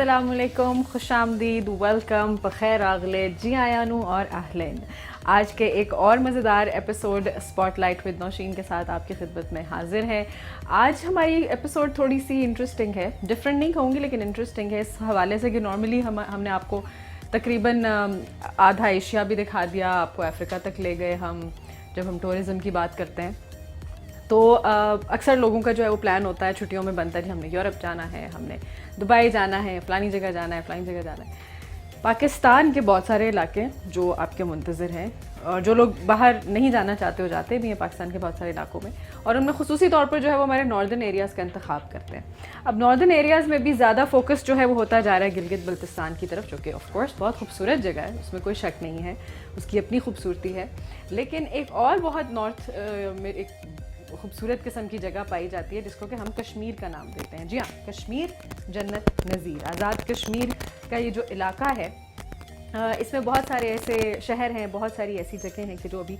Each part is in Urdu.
السلام علیکم، خوش آمدید، ویلکم، بخیر آغلید، جی آیانو اور اہلین۔ آج کے ایک اور مزیدار episode spot light with Nausheen کے ساتھ آپ کی خدمت میں حاضر ہے۔ آج ہماری ایپیسوڈ تھوڑی سی انٹرسٹنگ ہے، ڈفرینٹ نہیں کہوں گی لیکن انٹرسٹنگ ہے اس حوالے سے کہ نارملی ہم نے آپ کو تقریباً آدھا ایشیا بھی دکھا دیا، آپ کو افریقہ تک لے گئے ہم جب ہم ٹورزم کی بات کرتے ہیں۔ تو اکثر لوگوں کا جو ہے وہ پلان ہوتا ہے چھٹیوں میں بنتا ہے کہ ہم نے یورپ جانا ہے، ہم نے دبئی جانا ہے، فلانی جگہ جانا ہے، فلانی جگہ جانا ہے۔ پاکستان کے بہت سارے علاقے جو آپ کے منتظر ہیں، اور جو لوگ باہر نہیں جانا چاہتے ہو جاتے بھی ہیں پاکستان کے بہت سارے علاقوں میں، اور ان میں خصوصی طور پر جو ہے وہ ہمارے ناردرن ایریاز کا انتخاب کرتے ہیں۔ اب ناردرن ایریاز میں بھی زیادہ فوکس جو ہے وہ ہوتا جا رہا ہے گلگت بلتستان کی طرف، جو کہ آف کورس بہت خوبصورت جگہ ہے، اس میں کوئی شک نہیں ہے، اس کی اپنی خوبصورتی ہے۔ لیکن ایک اور بہت نارتھ میں ایک خوبصورت قسم کی جگہ پائی جاتی ہے جس کو کہ ہم کشمیر کا نام دیتے ہیں۔ جی ہاں، کشمیر جنت نظیر، آزاد کشمیر کا یہ جو علاقہ ہے، اس میں بہت سارے ایسے شہر ہیں، بہت ساری ایسی جگہیں ہیں کہ جو ابھی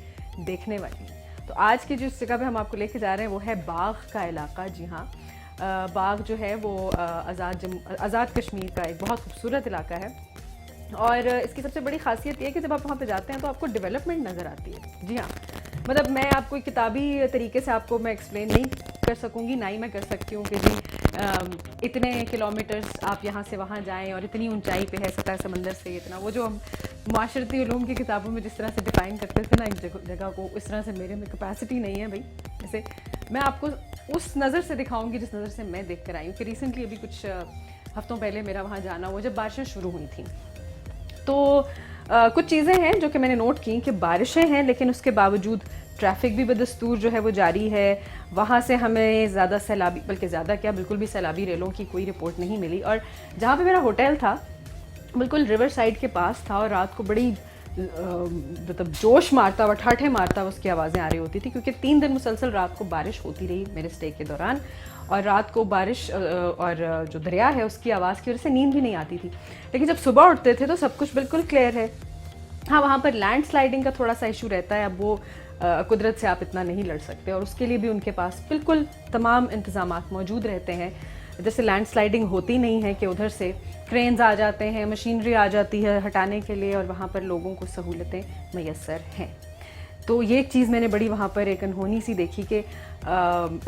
دیکھنے والی ہیں۔ تو آج کی جس جگہ پہ ہم آپ کو لے کے جا رہے ہیں وہ ہے باغ کا علاقہ۔ جی ہاں، باغ جو ہے وہ آزاد کشمیر کا ایک بہت خوبصورت علاقہ ہے، اور اس کی سب سے بڑی خاصیت یہ ہے کہ جب آپ وہاں پہ جاتے ہیں تو آپ کو ڈیولپمنٹ نظر آتی ہے۔ جی ہاں، مطلب میں آپ کو کتابی طریقے سے آپ کو میں ایکسپلین نہیں کر سکوں گی، نہ ہی میں کر سکتی ہوں کہ جی اتنے کلومیٹرز آپ یہاں سے وہاں جائیں اور اتنی اونچائی پہ ہے سطح سمندر سے اتنا، وہ جو ہم معاشرتی علوم کی کتابوں میں جس طرح سے ڈیفائن کرتے تھے نا ایک جگہ کو، اس طرح سے میرے میں کیپیسٹی نہیں ہے بھائی۔ جیسے میں آپ کو اس نظر سے دکھاؤں گی جس نظر سے میں دیکھ کر آئی ہوں، کہ ریسنٹلی ابھی کچھ ہفتوں پہلے میرا وہاں جانا ہوا جب بارشیں شروع ہوئی تھیں۔ تو کچھ چیزیں ہیں جو کہ میں نے نوٹ کی کہ بارشیں ہیں لیکن اس کے باوجود ٹریفک بھی بدستور جو ہے وہ جاری ہے۔ وہاں سے ہمیں زیادہ سیلابی، بلکہ زیادہ کیا بالکل بھی سیلابی ریلوں کی کوئی رپورٹ نہیں ملی، اور جہاں پہ میرا ہوٹل تھا بالکل ریور سائڈ کے پاس تھا، اور رات کو بڑی مطلب جوش مارتا ہوا، ٹھاٹھے مارتا ہوا اس کی آوازیں آ رہی ہوتی تھی، کیونکہ 3 دن مسلسل رات کو بارش ہوتی رہی میرے اسٹے کے دوران، اور رات کو بارش اور جو دریا ہے اس کی آواز کی وجہ سے نیند بھی نہیں آتی تھی۔ لیکن جب صبح اٹھتے تھے تو سب کچھ بالکل کلیئر ہے۔ ہاں، وہاں پر لینڈ سلائڈنگ کا تھوڑا سا ایشو رہتا ہے، اب وہ قدرت سے آپ اتنا نہیں لڑ سکتے، اور اس کے لیے بھی ان کے پاس بالکل تمام انتظامات موجود رہتے ہیں۔ جیسے لینڈ سلائڈنگ ہوتی نہیں ہے کہ ادھر سے کرینز آ جاتے ہیں، مشینری آ جاتی ہے ہٹانے کے لیے، اور وہاں پر لوگوں کو سہولتیں میسر ہیں۔ تو یہ ایک چیز میں نے بڑی وہاں پر ایک انہونی سی دیکھی کہ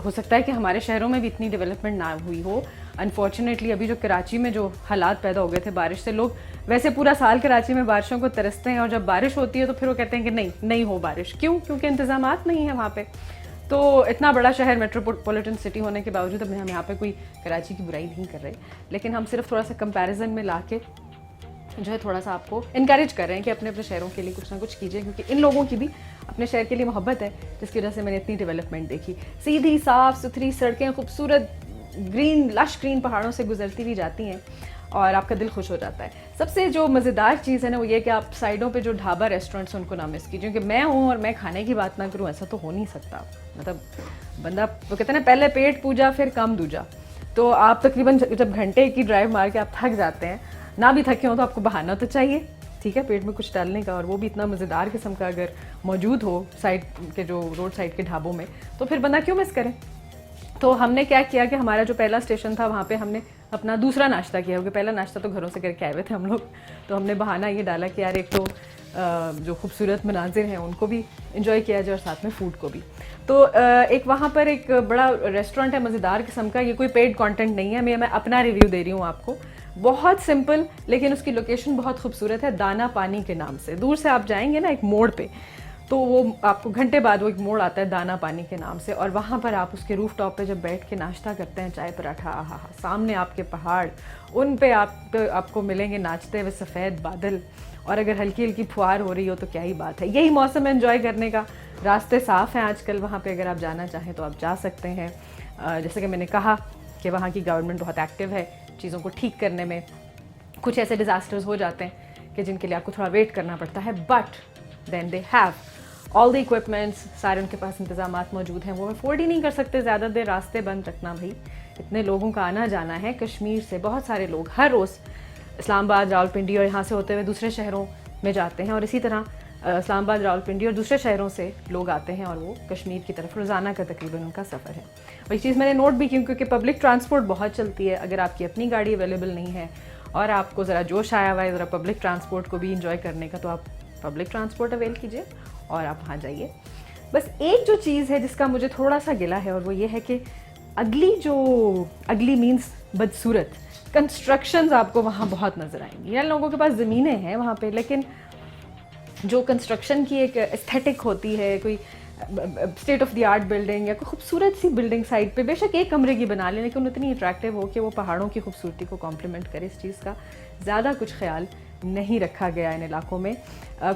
ہو سکتا ہے کہ ہمارے شہروں میں بھی اتنی ڈیولپمنٹ نہ ہوئی ہو۔ انفارچونیٹلی ابھی جو کراچی میں جو حالات پیدا ہو گئے تھے بارش سے، لوگ ویسے پورا سال کراچی میں بارشوں کو ترستے ہیں، اور جب بارش ہوتی ہے تو پھر وہ کہتے ہیں کہ نہیں ہو بارش، کیونکہ انتظامات نہیں ہیں وہاں پہ۔ تو اتنا بڑا شہر، میٹروپولیٹن سٹی ہونے کے باوجود اب ہم یہاں پہ کوئی کراچی کی برائی نہیں کر رہے، لیکن ہم صرف تھوڑا سا کمپیریزن میں لا کے جو ہے تھوڑا سا آپ کو انکریج کر رہے ہیں کہ اپنے شہروں کے لیے کچھ نہ کچھ کیجیے، کیونکہ ان لوگوں کی بھی اپنے شہر کے لیے محبت ہے، جس کی وجہ سے میں نے اتنی ڈیولپمنٹ دیکھی۔ سیدھی صاف ستھری سڑکیں، خوبصورت گرین لش گرین پہاڑوں سے گزرتی ہوئی جاتی ہیں، اور آپ کا دل خوش ہو جاتا ہے۔ سب سے جو مزیدار چیز ہے نا وہ یہ کہ آپ سائڈوں پہ جو ڈھابا ریسٹورینٹس ان کو نہ مس کیجیے، کیونکہ میں ہوں اور میں کھانے کی بات نہ کروں، ایسا تو ہو نہیں سکتا۔ مطلب بندہ وہ کہتے ہیں نا، پہلے پیٹ پوجا پھر کام دوجا۔ تو آپ تقریباً جب گھنٹے کی ڈرائیو مار کے آپ تھک جاتے ہیں، نہ بھی تھکے ہوں تو آپ کو بہانہ تو چاہیے، ٹھیک ہے، پیٹ میں کچھ ڈالنے کا، اور وہ بھی اتنا مزیدار قسم کا اگر موجود ہو سائڈ کے جو روڈ سائڈ کے ڈھابوں میں، تو پھر بندہ کیوں مس کرے۔ تو ہم نے کیا کیا کہ ہمارا جو پہلا اسٹیشن تھا وہاں پہ ہم نے اپنا دوسرا ناشتہ کیا، کیونکہ پہلا ناشتہ تو گھروں سے کر کے آئے ہوئے تھے ہم لوگ، تو ہم نے بہانہ یہ ڈالا کہ یار ایک تو جو خوبصورت مناظر ہیں ان کو بھی انجوائے کیا جائے اور ساتھ میں فوڈ کو بھی۔ تو ایک وہاں پر ایک بڑا ریسٹورینٹ ہے مزیدار قسم کا، یہ کوئی پیڈ کانٹینٹ نہیں ہے، میں اپنا ریویو دے رہی ہوں آپ کو۔ بہت سمپل لیکن اس کی لوکیشن بہت خوبصورت ہے، دانا پانی کے نام سے۔ دور سے آپ جائیں گے نا ایک موڑ پہ، تو وہ آپ کو گھنٹے بعد وہ ایک موڑ آتا ہے دانا پانی کے نام سے، اور وہاں پر آپ اس کے روف ٹاپ پہ جب بیٹھ کے ناشتہ کرتے ہیں، چائے پراٹھا، آہا، سامنے آپ کے پہاڑ، ان پہ آپ کو ملیں گے ناچتے ہوئے سفید بادل، اور اگر ہلکی ہلکی پھوار ہو رہی ہو تو کیا ہی بات ہے۔ یہی موسم ہے انجوائے کرنے کا۔ راستے صاف ہیں آج کل وہاں پہ، اگر آپ جانا چاہیں تو آپ جا سکتے ہیں۔ جیسے کہ میں نے کہا کہ وہاں کی گورنمنٹ بہت ایکٹیو ہے چیزوں کو ٹھیک کرنے میں۔ کچھ ایسے ڈیزاسٹرز ہو جاتے ہیں کہ جن کے لیے آپ کو تھوڑا ویٹ کرنا پڑتا ہے، but then they have all the equipments, سارے ان کے پاس انتظامات موجود ہیں۔ وہ افورڈ ہی نہیں کر سکتے زیادہ دیر راستے بند رکھنا، بھائی اتنے لوگوں کا آنا جانا ہے کشمیر سے، بہت سارے لوگ ہر روز اسلام آباد، راولپنڈی اور یہاں سے ہوتے ہوئے دوسرے شہروں میں جاتے ہیں، اور اسی طرح اسلام آباد، راولپنڈی اور دوسرے شہروں سے لوگ آتے ہیں اور وہ کشمیر کی طرف روزانہ کا تقریباً ان کا سفر ہے۔ وہی چیز میں نے نوٹ بھی کی، کیونکہ پبلک ٹرانسپورٹ بہت چلتی ہے، اگر آپ کی اپنی گاڑی اویلیبل نہیں ہے اور آپ کو ذرا جوش آیا ہوا ہے ذرا پبلک ٹرانسپورٹ کو بھی انجوائے کرنے کا، تو آپ پبلک ٹرانسپورٹ اویل کیجیے اور آپ وہاں جائیے. بس ایک جو چیز ہے جس کا مجھے تھوڑا سا گلہ ہے، اور وہ یہ ہے کہ اگلی مینس بدصورت کنسٹرکشنز آپ کو وہاں بہت نظر آئیں گی. یعنی لوگوں کے پاس زمینیں ہیں وہاں پہ، لیکن جو کنسٹرکشن کی ایک ایستھیٹک ہوتی ہے، کوئی state of the art building یا کوئی خوبصورت سی بلڈنگ سائٹ پہ بے شک ایک کمرے کی بنا لیں، لیکن اتنی اٹریکٹیو ہو کہ وہ پہاڑوں کی خوبصورتی کو کمپلیمنٹ کرے. اس چیز کا زیادہ کچھ خیال نہیں رکھا گیا ان علاقوں میں.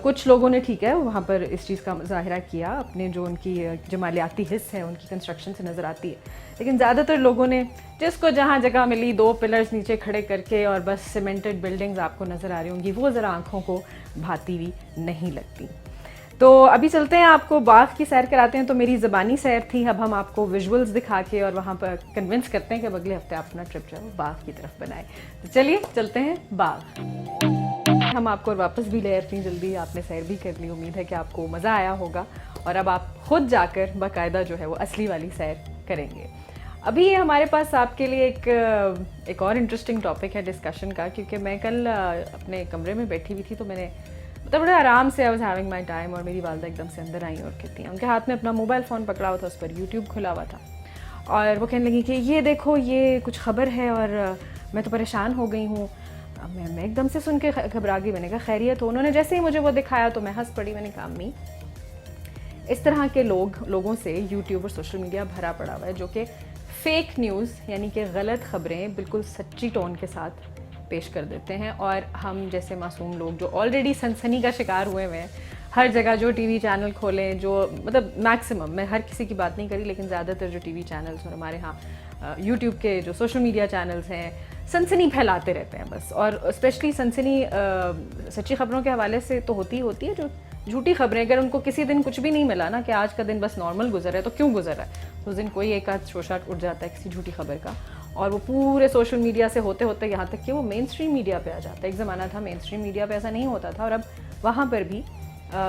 کچھ لوگوں نے ٹھیک ہے وہاں پر اس چیز کا مظاہرہ کیا، اپنے جو ان کی جمالیاتی حص ہے ان کی کنسٹرکشن سے نظر آتی ہے، لیکن زیادہ تر لوگوں نے جس کو جہاں جگہ ملی 2 پلرز نیچے کھڑے کر کے اور بس سیمنٹڈ بلڈنگز آپ کو نظر آ رہی ہوں گی، وہ ذرا آنکھوں کو بھاتی ہوئی نہیں لگتی. تو ابھی چلتے ہیں آپ کو باغ کی سیر کراتے ہیں. تو میری زبانی سیر تھی، اب ہم آپ کو ویژولز دکھا کے اور وہاں پر کنونس کرتے ہیں کہ اب اگلے ہفتے آپ اپنا ٹرپ جو ہے وہ باغ کی طرف بنائیں. تو چلیے چلتے ہیں باغ. ہم آپ کو واپس بھی لے اتنی جلدی، آپ نے سیر بھی کر لی، امید ہے کہ آپ کو مزہ آیا ہوگا اور اب آپ خود جا کر باقاعدہ جو ہے وہ اصلی والی سیر کریں گے. ابھی ہمارے پاس آپ کے لیے ایک اور انٹرسٹنگ ٹاپک ہے ڈسکشن کا، کیونکہ میں کل اپنے کمرے میں بیٹھی ہوئی تھی تو میں نے مطلب بڑے آرام سے I was having my time, اور میری والدہ ایک دم سے اندر آئیں اور کہتی ہیں، ان کے ہاتھ میں اپنا موبائل فون پکڑا ہوا تھا، اس پر یوٹیوب کھلا ہوا تھا، اور وہ کہنے لگی کہ یہ دیکھو یہ کچھ خبر ہے اور میں تو پریشان ہو گئی ہوں. میں ایک دم سے سن کے گھبرا گئی. میں نے کہا خیریت ہو؟ انہوں نے جیسے ہی مجھے وہ دکھایا تو میں ہنس پڑی. میں نے کہا امی اس طرح کے لوگوں سے یوٹیوب اور سوشل میڈیا بھرا پڑا ہوا ہے جو کہ فیک نیوز یعنی کہ غلط خبریں بالکل سچی ٹون کے ساتھ پیش کر دیتے ہیں، اور ہم جیسے معصوم لوگ جو آلریڈی سنسنی کا شکار ہوئے ہوئے ہیں، ہر جگہ جو ٹی وی چینل کھولیں، جو مطلب میکسیمم، میں ہر کسی کی بات نہیں کری لیکن زیادہ تر جو ٹی وی چینلز اور ہمارے ہاں یوٹیوب کے جو سوشل میڈیا چینلز ہیں سنسنی پھیلاتے رہتے ہیں بس. اور اسپیشلی سنسنی سچی خبروں کے حوالے سے تو ہوتی ہے، جو جھوٹی خبریں اگر ان کو کسی دن کچھ بھی نہیں ملا نا کہ آج کا دن بس نارمل گزر ہے تو کیوں گزر رہا ہے، تو اس دن کوئی ایک آدھ شوشاٹ اٹھ جاتا ہے کسی جھوٹی خبر کا، اور وہ پورے سوشل میڈیا سے ہوتے ہوتے یہاں تک کہ وہ مین اسٹریم میڈیا پہ آ جاتا ہے. ایک زمانہ تھا مین اسٹریم میڈیا پہ ایسا نہیں ہوتا تھا، اور اب وہاں پر بھی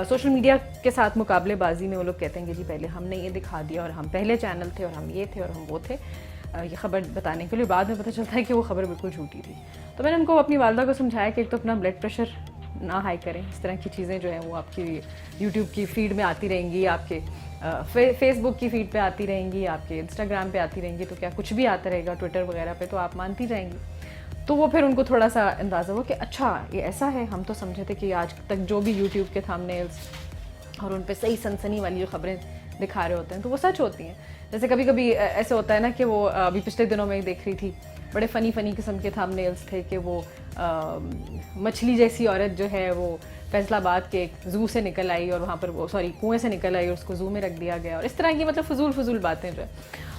سوشل میڈیا کے ساتھ مقابلے بازی میں وہ لوگ کہتے ہیں کہ جی پہلے ہم نے یہ دکھا دیا اور ہم پہلے چینل تھے اور ہم یہ تھے اور ہم وہ تھے، یہ خبر بتانے کے لیے. بعد میں پتہ چلتا ہے کہ وہ خبر بالکل جھوٹی تھی. تو میں نے ان کو اپنی والدہ کو سمجھایا کہ ایک تو اپنا بلڈ پریشر نہ ہائی کریں، اس طرح کی چیزیں جو ہیں وہ آپ کی یوٹیوب کی فیڈ میں آتی رہیں گی، آپ کے فیس بک کی فیڈ پہ آتی رہیں گی، آپ کے انسٹاگرام پہ آتی رہیں گی، تو کیا کچھ بھی آتا رہے گا ٹویٹر وغیرہ پہ تو آپ مانتی جائیں گی. تو وہ پھر ان کو تھوڑا سا اندازہ ہوا کہ اچھا یہ ایسا ہے. ہم تو سمجھے تھے کہ آج تک جو بھی یوٹیوب کے تھمبنیلز اور ان پہ صحیح سنسنی والی جو خبریں دکھا رہے ہوتے ہیں تو وہ سچ ہوتی ہیں. جیسے کبھی کبھی ایسے ہوتا ہے نا کہ وہ ابھی پچھلے دنوں میں دیکھ رہی تھی، بڑے فنی قسم کے تھمبنیلز تھے کہ وہ مچھلی جیسی عورت جو ہے وہ فیصل آباد کے ایک زو سے نکل آئی اور وہاں پر وہ کنویں سے نکل آئی اور اس کو زو میں رکھ دیا گیا، اور اس طرح کی مطلب فضول باتیں جو ہے.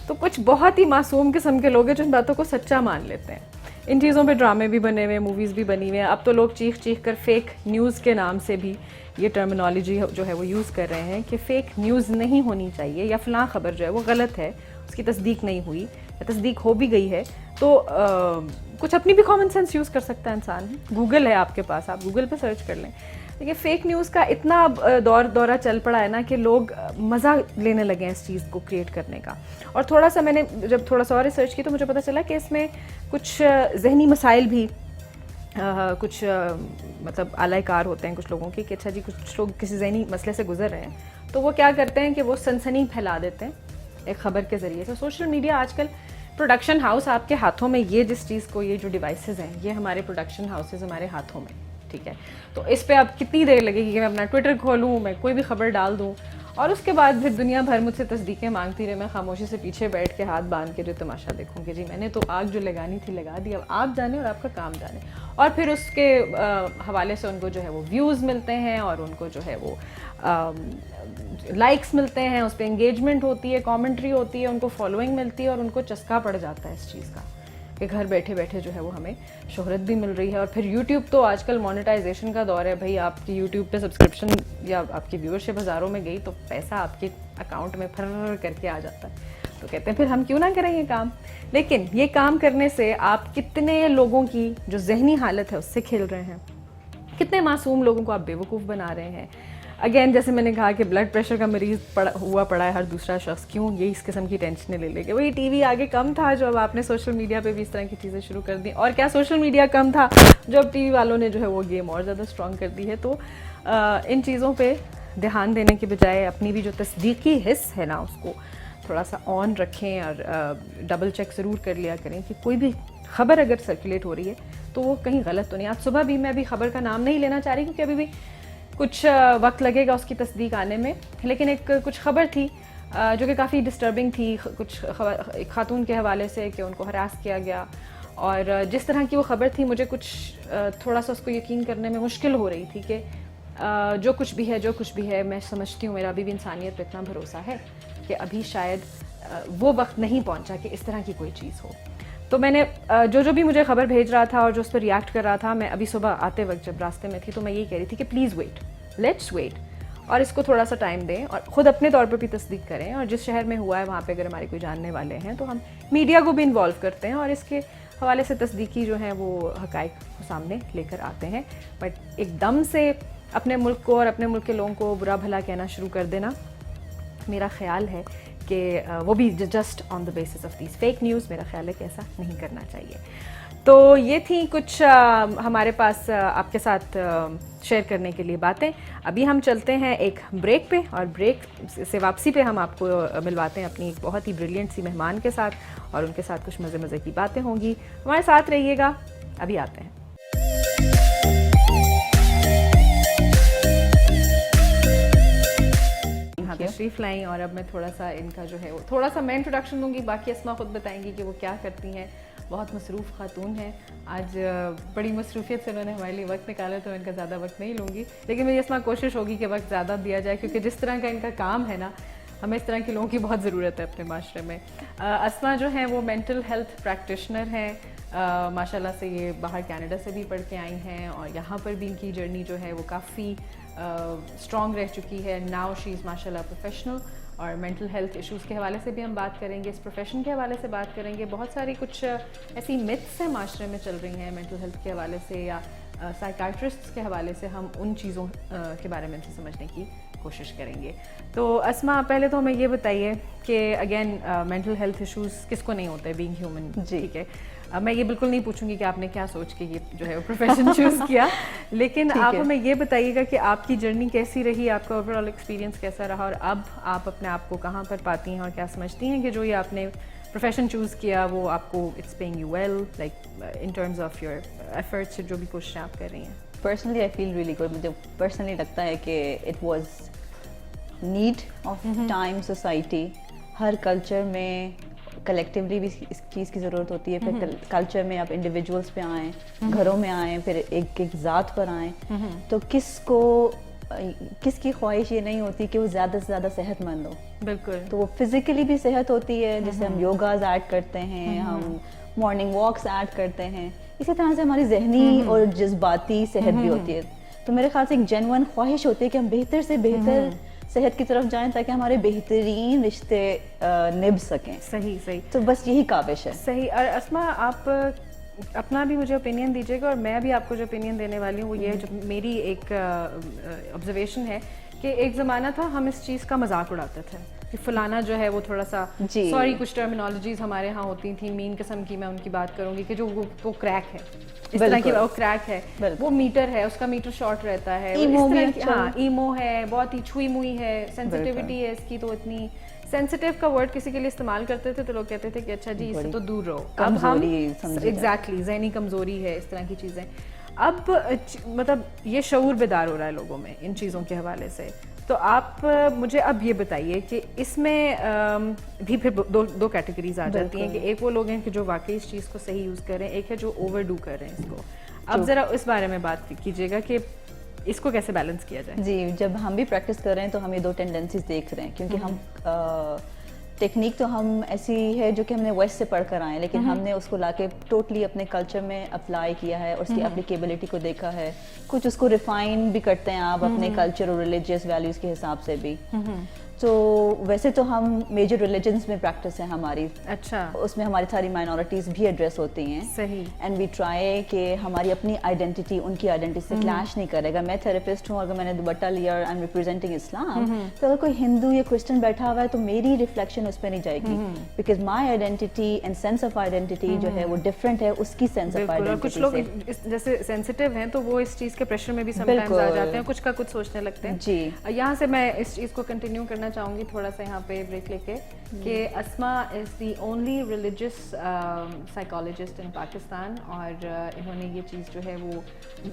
تو کچھ بہت ہی معصوم قسم کے لوگ ہیں جو ان باتوں کو سچا مان لیتے ہیں. ان چیزوں پہ ڈرامے بھی بنے ہوئے ہیں، موویز بھی بنی ہوئے ہیں. اب تو لوگ چیخ کر فیک نیوز کے نام سے بھی یہ ٹرمینالوجی جو ہے وہ یوز کر رہے ہیں کہ فیک نیوز نہیں ہونی چاہیے، یا فلاں خبر جو ہے وہ غلط ہے، اس کی تصدیق نہیں ہوئی یا تصدیق ہو بھی گئی ہے تو کچھ اپنی بھی کامن سینس یوز کر سکتا ہے انسان. گوگل ہے آپ کے پاس، آپ گوگل پہ سرچ کر لیں. دیکھیے فیک نیوز کا اتنا اب دورہ چل پڑا ہے نا کہ لوگ مزہ لینے لگے ہیں اس چیز کو کریٹ کرنے کا. اور تھوڑا سا میں نے جب تھوڑا سا اور ریسرچ کی تو مجھے پتہ چلا کہ اس میں کچھ ذہنی مسائل بھی کچھ مطلب اعلی کار ہوتے ہیں کچھ لوگوں کے کہ اچھا جی کچھ لوگ کسی ذہنی مسئلے سے گزر رہے ہیں تو وہ کیا کرتے ہیں کہ وہ سنسنی پھیلا دیتے ہیں ایک خبر کے ذریعے سے. سوشل میڈیا آج کل پروڈکشن ہاؤس آپ کے ہاتھوں میں، یہ جس چیز کو یہ جو ڈیوائسز ہیں یہ ہمارے پروڈکشن ہاؤسز ہمارے ہاتھوں میں، ٹھیک ہے. تو اس پہ اب کتنی دیر لگے گی کہ میں اپنا ٹویٹر کھولوں، میں کوئی بھی خبر ڈال دوں اور اس کے بعد پھر دنیا بھر مجھ سے تصدیقیں مانگتی رہے، میں خاموشی سے پیچھے بیٹھ کے ہاتھ باندھ کے جو تماشا دیکھوں کہ جی میں نے تو آگ جو لگانی تھی لگا دی، اب آپ جانے اور آپ کا کام جانے. اور پھر اس کے حوالے سے ان کو جو ہے وہ ویوز ملتے ہیں اور ان کو جو ہے وہ لائکس ملتے ہیں، اس پہ انگیجمنٹ ہوتی ہے، کامنٹری ہوتی ہے، ان کو فالوئنگ ملتی ہے اور ان کو چسکا پڑ جاتا ہے اس چیز کا کہ گھر بیٹھے بیٹھے جو ہے وہ ہمیں شہرت بھی مل رہی ہے. اور پھر یوٹیوب تو آج کل مونیٹائزیشن کا دور ہے بھائی، آپ کی یوٹیوب پہ سبسکرپشن یا آپ کی ویورشپ ہزاروں میں گئی تو پیسہ آپ کے اکاؤنٹ میں پھر کر کے آ جاتا ہے. تو کہتے ہیں پھر ہم کیوں نہ کریں یہ کام. لیکن یہ کام کرنے سے آپ کتنے لوگوں کی جو ذہنی حالت ہے اس سے کھیل رہے ہیں، کتنے معصوم لوگوں کو آپ بیوقوف بنا رہے ہیں. اگین جیسے میں نے کہا کہ بلڈ پریشر کا مریض ہوا پڑا ہے ہر دوسرا شخص, کیوں یہ اس قسم کی ٹینشنیں لے لے کے. وہی ٹی وی آگے کم تھا جو اب آپ نے سوشل میڈیا پہ بھی اس طرح کی چیزیں شروع کر دیں, اور کیا سوشل میڈیا کم تھا جو اب ٹی وی والوں نے جو ہے وہ گیم اور زیادہ اسٹرانگ کر دی ہے. تو ان چیزوں پہ دھیان دینے کے بجائے اپنی بھی جو تصدیقی حص ہے نا اس کو تھوڑا سا آن رکھیں, اور ڈبل چیک ضرور کر لیا کریں کہ کوئی بھی خبر اگر سرکولیٹ ہو رہی ہے تو وہ کہیں غلط تو نہیں. آج صبح بھی میں ابھی خبر کا نام نہیں لینا چاہ رہی کیونکہ ابھی بھی کچھ وقت لگے گا اس کی تصدیق آنے میں, لیکن کچھ خبر تھی جو کہ کافی ڈسٹربنگ تھی. کچھ ایک خاتون کے حوالے سے کہ ان کو ہراس کیا گیا, اور جس طرح کی وہ خبر تھی مجھے کچھ تھوڑا سا اس کو یقین کرنے میں مشکل ہو رہی تھی کہ جو کچھ بھی ہے میں سمجھتی ہوں میرا ابھی بھی انسانیت پہ اتنا بھروسہ ہے کہ ابھی شاید وہ وقت نہیں پہنچا کہ اس طرح کی کوئی چیز ہو. تو میں نے جو بھی مجھے خبر بھیج رہا تھا اور جو اس پر ریئیکٹ کر رہا تھا, میں ابھی صبح آتے وقت جب راستے میں تھی تو میں یہی کہہ رہی تھی کہ پلیز ویٹ, لیٹس ویٹ, اور اس کو تھوڑا سا ٹائم دیں اور خود اپنے طور پر بھی تصدیق کریں. اور جس شہر میں ہوا ہے وہاں پہ اگر ہمارے کوئی جاننے والے ہیں تو ہم میڈیا کو بھی انوالو کرتے ہیں اور اس کے حوالے سے تصدیقی جو ہیں وہ حقائق سامنے لے کر آتے ہیں. بٹ ایک دم سے اپنے ملک کو اور اپنے ملک کے لوگوں کو برا بھلا کہنا شروع کر دینا, میرا خیال ہے کہ وہ بھی just on the basis of these fake news, میرا خیال ہے کہ ایسا نہیں کرنا چاہیے. تو یہ تھیں کچھ ہمارے پاس آپ کے ساتھ شیئر کرنے کے لیے باتیں. ابھی ہم چلتے ہیں ایک بریک پہ, اور بریک سے واپسی پہ ہم آپ کو ملواتے ہیں اپنی ایک بہت ہی بریلینٹ سی مہمان کے ساتھ, اور ان کے ساتھ کچھ مزے کی باتیں ہوں گی. ہمارے ساتھ رہیے گا, ابھی آتے ہیں. تشریف لائیں, اور اب میں تھوڑا سا ان کا جو ہے وہ تھوڑا سا میں انٹروڈکشن دوں گی, باقی اسما خود بتائیں گی کہ وہ کیا کرتی ہیں. بہت مصروف خاتون ہیں, آج بڑی مصروفیت سے انہوں نے ہمارے لیے وقت نکالا, تو ان کا زیادہ وقت نہیں لوں گی, لیکن میری اسما کوشش ہوگی کہ وقت زیادہ دیا جائے کیونکہ جس طرح کا ان کا کام ہے نا, ہمیں اس طرح کے لوگوں کی بہت ضرورت ہے اپنے معاشرے میں. اسما جو ہیں وہ مینٹل ہیلتھ پریکٹیشنر ہیں, ماشاء اللہ سے یہ باہر کینیڈا سے بھی پڑھ کے آئی ہیں, اور یہاں پر بھی ان کی جرنی جو ہے وہ کافی اسٹرانگ رہ چکی ہے. ناؤ شی از ماشاء اللہ پروفیشنل, اور مینٹل ہیلتھ ایشوز کے حوالے سے بھی ہم بات کریں گے, اس پروفیشن کے حوالے سے بات کریں گے. بہت ساری کچھ ایسی متس ہیں معاشرے میں چل رہی ہیں مینٹل ہیلتھ کے حوالے سے, یا سائیکائٹرسٹس کے حوالے سے, ہم ان چیزوں کے بارے میں ان سے سمجھنے کی کوشش کریں گے. تو اسما, پہلے تو ہمیں یہ بتائیے کہ اگین مینٹل ہیلتھ ایشوز کس کو نہیں ہوتے بینگ ہیومن, ٹھیک ہے. میں یہ بالکل نہیں پوچھوں گی کہ آپ نے کیا سوچ کے یہ جو ہے پروفیشن چوز کیا, لیکن آپ ہمیں یہ بتائیے گا کہ آپ کی جرنی کیسی رہی, آپ کا اوور آل ایکسپیرینس کیسا رہا, اور اب آپ اپنے آپ کو کہاں پر پاتی ہیں, اور کیا سمجھتی ہیں کہ جو یہ آپ نے پروفیشن چوز کیا وہ آپ کو it's paying you well, like in terms of your efforts, جو بھی کوششیں آپ کر رہی ہیں. Personally I feel really good. مجھے پرسنلی لگتا ہے کہ it was need of time. Society ہر کلچر میں کلیکٹیولی بھی اس چیز کی ضرورت ہوتی ہے. پھر کلچر میں آپ انڈیویجولس پہ آئیں, گھروں میں آئیں, پھر ایک ذات پر آئیں, تو کس کی خواہش یہ نہیں ہوتی کہ وہ زیادہ سے زیادہ صحت مند ہو. بالکل. تو وہ فزیکلی بھی صحت ہوتی ہے, جیسے ہم یوگاز ایڈ کرتے ہیں, ہم مارننگ واکس ایڈ کرتے ہیں, اسی طرح سے ہماری ذہنی اور جذباتی صحت بھی ہوتی ہے. تو میرے خیال سے ایک جینوئن خواہش ہوتی ہے کہ ہم بہتر سے بہتر صحت کی طرف جائیں تاکہ ہمارے بہترین رشتے نبھ سکیں. صحیح. تو بس یہی کاوش ہے. صحیح. اور اسما, آپ اپنا بھی مجھے اوپینین دیجیے گا, اور میں بھی آپ کو جو اوپینین دینے والی ہوں وہ یہ, جو میری ایک آبزرویشن ہے کہ ایک زمانہ تھا ہم اس چیز کا مذاق اڑاتے تھے کہ فلانا جو ہے وہ تھوڑا سا, سوری کچھ ٹرمینالوجیز ہمارے ہاں ہوتی تھیں مین قسم کی, میں ان کی بات کروں گی کہ جو وہ کریک ہے, اس طرح کی وہ کریک ہے, وہ میٹر ہے, اس کا میٹر شارٹ رہتا ہے, ہاں ایمو ہے, بہت ہی چھوئی موئی ہے, سینسٹیوٹی ہے اس کی, تو اتنی سینسٹیو کا ورڈ کسی کے لیے استعمال کرتے تھے تو لوگ کہتے تھے کہ اچھا جی اس سے تو دور رہو. اب ہم ایگزیکٹلی ذہنی کمزوری ہے, اس طرح کی چیزیں. اب مطلب یہ شعور بیدار ہو رہا ہے لوگوں میں ان چیزوں کے حوالے سے. تو آپ مجھے اب یہ بتائیے کہ اس میں بھی پھر دو کیٹیگریز آ جاتی ہیں کہ ایک وہ لوگ ہیں کہ جو واقعی اس چیز کو صحیح یوز کر رہے ہیں, ایک ہے جو اوور ڈو کر رہے ہیں اس کو. اب ذرا اس بارے میں بات کیجیے گا کہ اس کو کیسے بیلنس کیا جائے. جی, جب ہم بھی پریکٹس کر رہے ہیں تو ہم یہ دو ٹینڈنسیز دیکھ رہے ہیں, کیونکہ ہم ٹیکنیک تو ہم ایسی ہے جو کہ ہم نے ویسٹ سے پڑھ کر آئے ہیں, لیکن ہم نے اس کو لا کے ٹوٹلی اپنے کلچر میں اپلائی کیا ہے, اور اس کی اپلیکیبلٹی کو دیکھا ہے. کچھ اس کو ریفائن بھی کرتے ہیں آپ اپنے کلچر اور ریلیجیس ویلیوز کے حساب سے بھی. تو ویسے تو ہم میجر ریلیجنس میں پریکٹس ہے ہماری, اچھا, اس میں ہماری ساری مائنورٹیز بھی ایڈریس ہوتی ہیں. صحیح. اینڈ وی ٹرائی کہ ہماری اپنی آئیڈینٹی ان کی آئیڈینٹی سے کلیش نہیں کرے گا. میں تھراپسٹ ہوں, اگر میں نے دوپٹہ لیا اور آئی ایم ریپرزینٹنگ اسلام, تو اگر کوئی ہندو یا کرسچن بیٹھا ہوا ہے تو میری ریفلیکشن اس پہ نہیں جائے گی, because my identity and sense of identity جو ہے وہ ڈفرینٹ ہے اس کی سینس آف آئیڈینٹی سے. کچھ لوگ جیسے سینسٹیو ہیں تو وہ اس چیز کے پریشر میں بھی سم ٹائمز آ جاتے ہیں, کچھ کا کچھ سوچنے لگتے ہیں. جی, یہاں سے میں اس چیز کو کنٹینیو کرنا چاہوں گی تھوڑا سا یہاں پہ بریک لے کے, کہ اسما از دی اونلی ریلیجیس سائیکالوجسٹ ان پاکستان, اور انہوں نے یہ چیز جو ہے وہ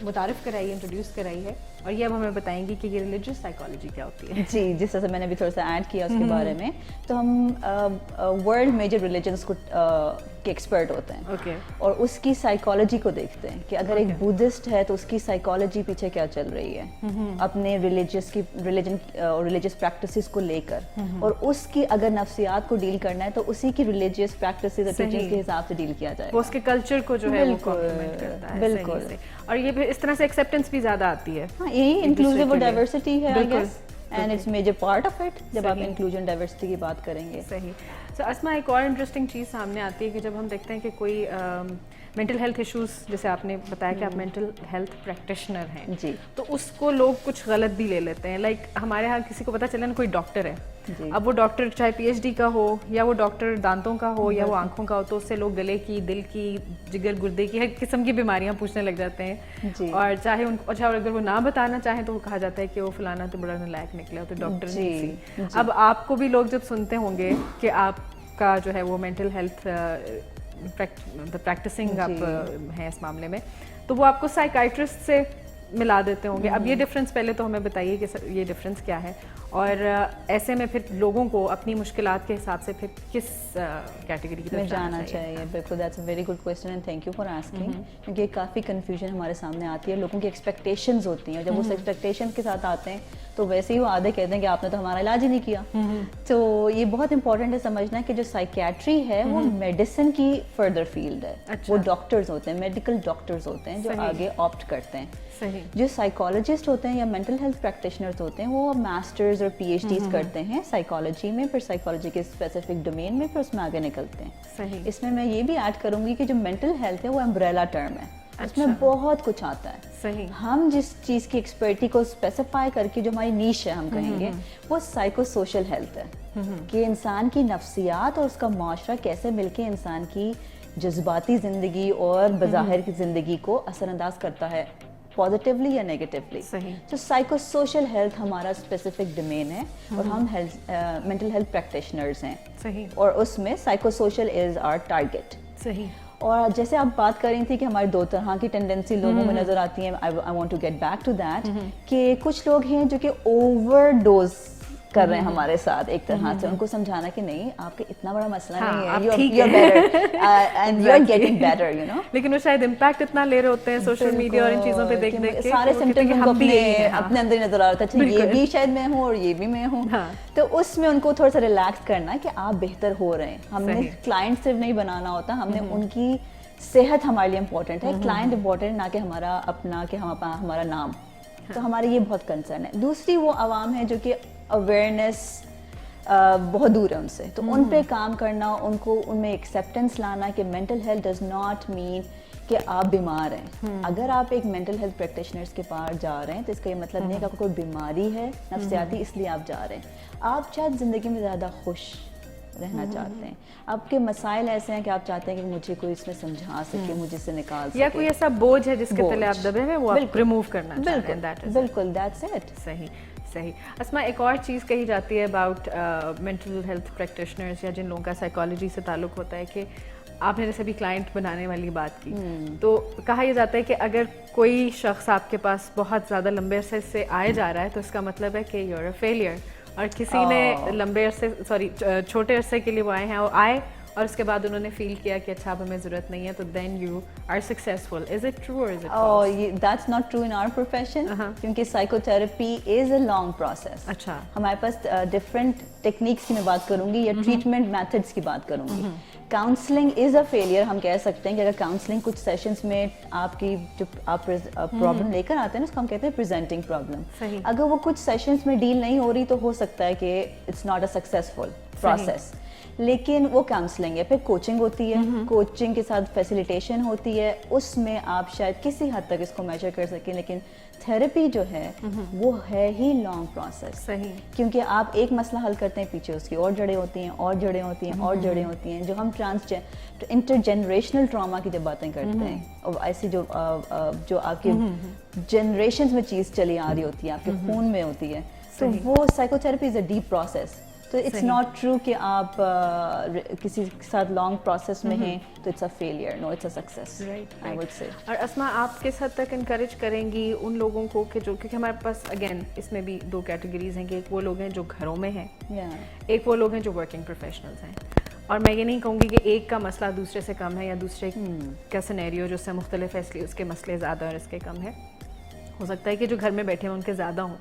متعارف کرائی ہے, انٹروڈیوس کرائی ہے, اور یہ اب ہمیں بتائیں گی کہ یہ ریلیجیس سائیکالوجی کیا ہوتی ہے. جی, جس طرح سے میں نے بھی تھوڑا سا ایڈ کیا اس کے بارے میں, تو ہم ورلڈ میجر ریلیجنس کو کے ایکسپرٹ ہوتے ہیں, اوکے, اور اس کی سائیکالوجی کو دیکھتے ہیں کہ اگر ایک بدھسٹ ہے تو اس کی سائیکالوجی پیچھے کیا چل رہی ہے اپنے ریلیجیس پریکٹسز کو لے کر, اور اس کی اگر نفسیات کو ڈیل کرنا ہے تو اسی کی ریلیجیس پریکٹسز اور ٹیچنگز کے حساب سے ڈیل کیا جائے گا. وہ اس کے کلچر کو جو ہے وہ کمپلیمنٹ کرتا ہے. بالکل, اور یہ پھر اس طرح سے ایکسیپٹنس بھی زیادہ آتی ہے. ہاں, یہی انکلوسیو اور ڈائیورسٹی ہے, I guess, and it's major part of it جب آپ انکلوژن ڈائیورسٹی کی بات کریں گے. صحیح. سو اسما, ایک اور انٹرسٹنگ چیز سامنے آتی ہے کہ جب ہم دیکھتے ہیں کہ کوئی مینٹل ہیلتھ ایشوز, جیسے آپ نے بتایا کہ آپ مینٹل ہیلتھ پریکٹیشنر ہیں, جی, تو اس کو لوگ کچھ غلط بھی لے لیتے ہیں. لائک ہمارے یہاں کسی کو پتہ چلا نا کوئی ڈاکٹر ہے, اب وہ ڈاکٹر چاہے پی ایچ ڈی کا ہو, یا وہ ڈاکٹر دانتوں کا ہو, یا وہ آنکھوں کا ہو, تو اس سے لوگ گلے کی, دل کی, جگر گردے کی, ہر قسم کی بیماریاں پوچھنے لگ جاتے ہیں. اور چاہے ان کو, اچھا, اگر وہ نہ بتانا چاہیں تو وہ کہا جاتا ہے کہ وہ فلانا تو بڑا نالائق نکلا, تو ڈاکٹر نہیں سی. اب آپ کو بھی لوگ جب سنتے ہوں گے کہ آپ کا جو ہے وہ مینٹل ہیلتھ پریکٹسنگ آپ ہیں اس معاملے میں, تو وہ آپ کو سائیکائٹرسٹ سے ملا دیتے ہوں گے. اب یہ ڈفرینس پہلے تو ہمیں بتائیے کہ یہ ڈفرینس کیا ہے, اور ایسے میں پھر لوگوں کو اپنی مشکلات کے حساب سے پھر کس کیٹیگری کی طرف جانا چاہیے. بالکل, that's a very good question and thank you for asking, کیونکہ کافی کنفیوژن ہمارے سامنے آتی ہے. لوگوں کی ایکسپیکٹیشنز ہوتی ہیں, جب اس ایکسپیکٹیشن کے ساتھ آتے ہیں تو ویسے ہی وہ آدھے کہتے ہیں کہ آپ نے تو ہمارا علاج ہی نہیں کیا. تو یہ بہت امپورٹنٹ ہے سمجھنا کہ جو سائیکیٹری ہے وہ میڈیسن کی فردر فیلڈ ہے. وہ ڈاکٹرز ہوتے ہیں, میڈیکل ڈاکٹرز ہوتے ہیں جو آگے آپٹ کرتے ہیں. جو سائیکالوجسٹ ہوتے ہیں یا مینٹل ہیلتھ پریکٹیشنرز ہوتے ہیں وہ ماسٹرز اور پی ایچ ڈیز کرتے ہیں سائیکالوجی میں, پھر سائیکالوجی کے اسپیسیفک ڈومین میں, پھر اس میں آگے نکلتے ہیں. اس میں یہ بھی ایڈ کروں گی کہ جو مینٹل ہیلتھ ہے وہ امبریلا ٹرم ہے, اس میں بہت کچھ آتا ہے. ہم جس چیز کی ایکسپرٹی کو اسپیسیفائی کر کے جو ہماری نیش ہے ہم کہیں گے وہ سائیکو سوشل ہیلتھ ہے, کہ انسان کی نفسیات اور اس کا معاشرہ کیسے مل کے انسان کی جذباتی زندگی اور بظاہر کی زندگی کو اثر انداز کرتا ہے, پازیٹیولی یا نیگیٹیولی. تو سائیکو سوشل ہیلتھ ہمارا اسپیسیفک ڈومین ہے, اور ہم مینٹل ہیلتھ پریکٹیشنرز ہیں, اور اس میں psychosocial is our target. اور جیسے آپ بات کر رہی تھی کہ ہماری دو طرح کی ٹینڈنسی لوگوں میں نظر آتی ہیں, I want to get back to that, کہ کچھ لوگ ہیں جو کہ اوور ڈوز کر رہے ہیں ہمارے ساتھ ایک طرح سے, ان کو سمجھانا کہ نہیں آپ کا اتنا بڑا مسئلہ نہیں ہے, you are better and you are getting better, you know. لیکن وہ شاید امپیکٹ اتنا لے رہے ہوتے ہیں سوشل میڈیا اور ان چیزوں پہ دیکھ دیکھ کے, سارے سمپٹمز اپنے اندر نظر آ رہا تھا, یہ بھی شاید میں ہوں اور یہ بھی میں ہوں. تو اس میں ان کو تھوڑا سا ریلیکس کرنا کہ آپ بہتر ہو رہے ہیں. ہم نے کلائنٹ صرف نہیں بنانا ہوتا, ہم نے ان کی صحت ہمارے لیے امپورٹنٹ ہے, کلائنٹ امپورٹنٹ نہ کہ ہمارا اپنا, کہ ہمارا نام. تو ہمارے یہ بہت کنسرن ہے. دوسری وہ عوام ہے جو کہ اویئرنیس بہت دور ہے ان سے, تو ان پہ کام کرنا, ان کو ان میں ایکسیپٹنس لانا کہ mental health does not mean کہ آپ بیمار ہیں. اگر آپ ایک مینٹل ہیلتھ پریکٹیشنرز کے پاس جا رہے ہیں تو اس کا یہ مطلب نہیں ہے کہ آپ کو کوئی بیماری ہے نفسیاتی اس لیے آپ جا رہے ہیں. آپ شاید زندگی میں زیادہ خوش رہنا چاہتے ہیں, آپ کے مسائل ایسے ہیں کہ آپ چاہتے ہیں کہ مجھے کوئی اس میں سمجھا سکے, مجھے سے نکال سکے, یا کوئی ایسا بوجھ ہے جس کے تلے آپ دبے ہیں وہ آپ ریموو کرنا چاہتے ہیں. بالکل, دیٹس اٹ. صحیح. اسما, ایک اور چیز کہی جاتی ہے اباؤٹ مینٹل ہیلتھ پریکٹیشنرز یا جن لوگوں کا سائیکالوجی سے تعلق ہوتا ہے, کہ آپ نے جیسے بھی کلائنٹ بنانے والی بات کی, تو کہا یہ جاتا ہے کہ اگر کوئی شخص آپ کے پاس بہت زیادہ لمبے عرصے سے آئے جا رہا ہے تو اس کا مطلب ہے کہ یو آر اے فیلئر, اور کسی نے لمبے عرصے چھوٹے عرصے کے لیے وہ آئے ہیں, اور اور اس کے بعد انہوں نے فیل کیا کہ اچھا اب ہمیں ضرورت نہیں ہے, تو then you are successful. Is it true اور is it false? That's not true in our profession, کیونکہ psychotherapy is a long process. اچھا, ہمارے پاس ڈفرینٹ ٹیکنیکس کی میں بات کروں گی یا ٹریٹمنٹ میتھڈس کی بات کروں گی. Counselling is a failure. ہم کہہ سکتے ہیں کہ اگر کاؤنسلنگ کچھ سیشنز میں آپ کی جو آپ پرابلم لے کر آتے ہیں نا, اس کو ہم کہتے ہیں پریزنٹنگ پرابلم. اگر وہ کچھ سیشنز میں ڈیل نہیں ہو رہی تو ہو سکتا ہے کہ it's not a successful process. لیکن وہ کاؤنسلنگ ہے. پھر کوچنگ ہوتی ہے, کوچنگ کے ساتھ فیسیلیٹیشن ہوتی ہے, اس میں آپ شاید کسی حد تک اس کو میجر کر سکیں. لیکن تھراپی جو ہے وہ ہے ہی لانگ پروسیس. صحیح, کیونکہ آپ ایک مسئلہ حل کرتے ہیں, پیچھے اس کی اور جڑیں ہوتی ہیں, اور جڑیں ہوتی ہیں, اور جڑیں ہوتی ہیں. جو ہم انٹر جنریشنل ٹراما کی جب باتیں کرتے ہیں, اور ایسی جو آپ کے جنریشنز میں چیز چلی آ رہی ہوتی ہے, آپ کے خون میں ہوتی ہے, تو وہ psycho therapy is a deep process. تو اٹس ناٹ ٹرو کہ آپ کسی کے ساتھ لانگ پروسیس میں ہیں تو it's a failure. No, it's a success, I would say. اور اسما, آپ کس حد تک انکریج کریں گی ان لوگوں کو کہ جو, کیونکہ ہمارے پاس اگین اس میں بھی دو کیٹیگریز ہیں کہ ایک وہ لوگ ہیں جو گھروں میں ہیں, ایک وہ لوگ ہیں جو ورکنگ پروفیشنلز ہیں. اور میں یہ نہیں کہوں گی کہ ایک کا مسئلہ دوسرے سے کم ہے یا دوسرے کا سینیریو جو سے مختلف ہے اس لیے اس کے مسئلے زیادہ اور اس کے کم ہے. ہو سکتا ہے کہ جو گھر میں بیٹھے ہیں ان کے زیادہ ہوں.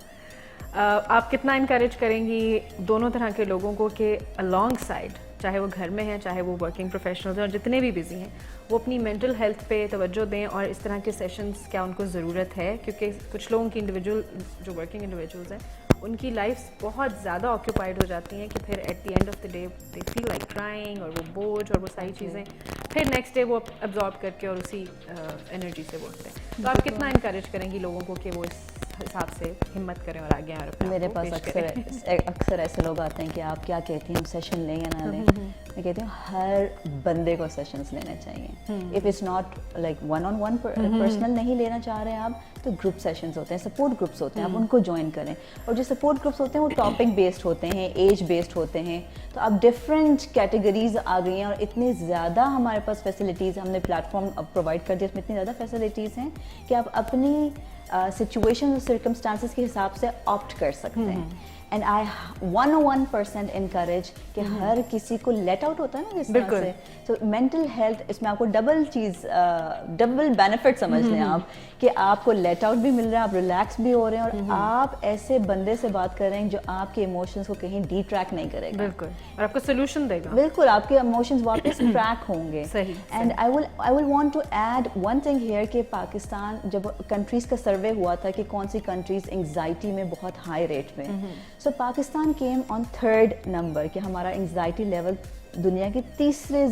آپ کتنا انکریج کریں گی دونوں طرح کے لوگوں کو کہ along side, چاہے وہ گھر میں ہیں چاہے وہ ورکنگ پروفیشنلز ہیں اور جتنے بھی بزی ہیں, وہ اپنی مینٹل ہیلتھ پہ توجہ دیں, اور اس طرح کے سیشنز کیا ان کو ضرورت ہے؟ کیونکہ کچھ لوگوں کی انڈیویجول جو ورکنگ انڈیویجولز ہیں ان کی لائفس بہت زیادہ آکوپائڈ ہو جاتی ہیں کہ پھر at the end of the day they feel like crying, اور وہ بوجھ اور وہ ساری چیزیں پھر نیکسٹ ڈے وہ ابزارب کر کے اور اسی انرجی سے اٹھتے ہیں. تو آپ کتنا انکریج کریں گی لوگوں کو کہ وہ اس حساب سے ہمت کریں اور آگے آئیں؟ میرے پاس اکثر ایسے لوگ آتے ہیں کہ آپ کیا کہتی ہیں, ہم سیشن لیں یا نہ لیں. میں کہتی ہوں ہر بندے کو سیشنز لینے چاہیے. If it's not like one on one personal نہیں لینا چاہ رہے ہیں آپ, تو گروپ سیشنز ہوتے ہیں, سپورٹ گروپس ہوتے ہیں, آپ ان کو جوائن کریں. اور جو سپورٹ گروپس ہوتے ہیں وہ ٹاپک بیسڈ ہوتے ہیں, ایج بیسڈ ہوتے ہیں. تو اب ڈفرینٹ کیٹیگریز آ گئی ہیں اور اتنے زیادہ ہمارے پاس فیسلٹیز, ہم نے پلیٹ فارم پرووائڈ کر دیا, اس میں اتنی زیادہ فیسلٹیز ہیں کہ آپ اپنی سچویشن اور سرکمسٹانسز کے حساب سے آپٹ کر سکتے ہیں. اینڈ آئی 101% انکریج کہ ہر کسی کو لیٹ آؤٹ ہوتا ہے نا اس طرح سے. تو مینٹل ہیلتھ, اس میں آپ کو ڈبل بینیفٹ سمجھ لیں آپ, کہ آپ کو لیٹ آؤٹ بھی مل رہا ہے, آپ ریلیکس بھی ہو رہے ہیں, اور آپ ایسے بندے سے بات کر رہے ہیں جو آپ کے ایموشنس کو کہیں ڈی ٹریک نہیں کرے گا. بالکل, اور آپ کو سولوشن دے گا. بالکل, آپ کے ایموشنز واپس ٹریک ہوں گے. And I will want to add one thing here کہ پاکستان جب کنٹریز کا سروے ہوا تھا کہ کون سی کنٹریز انگزائٹی میں بہت ہائی ریٹ میں, so Pakistan came on 3rd number کہ ہمارا انگزائٹی لیول دنیا کے تیسرے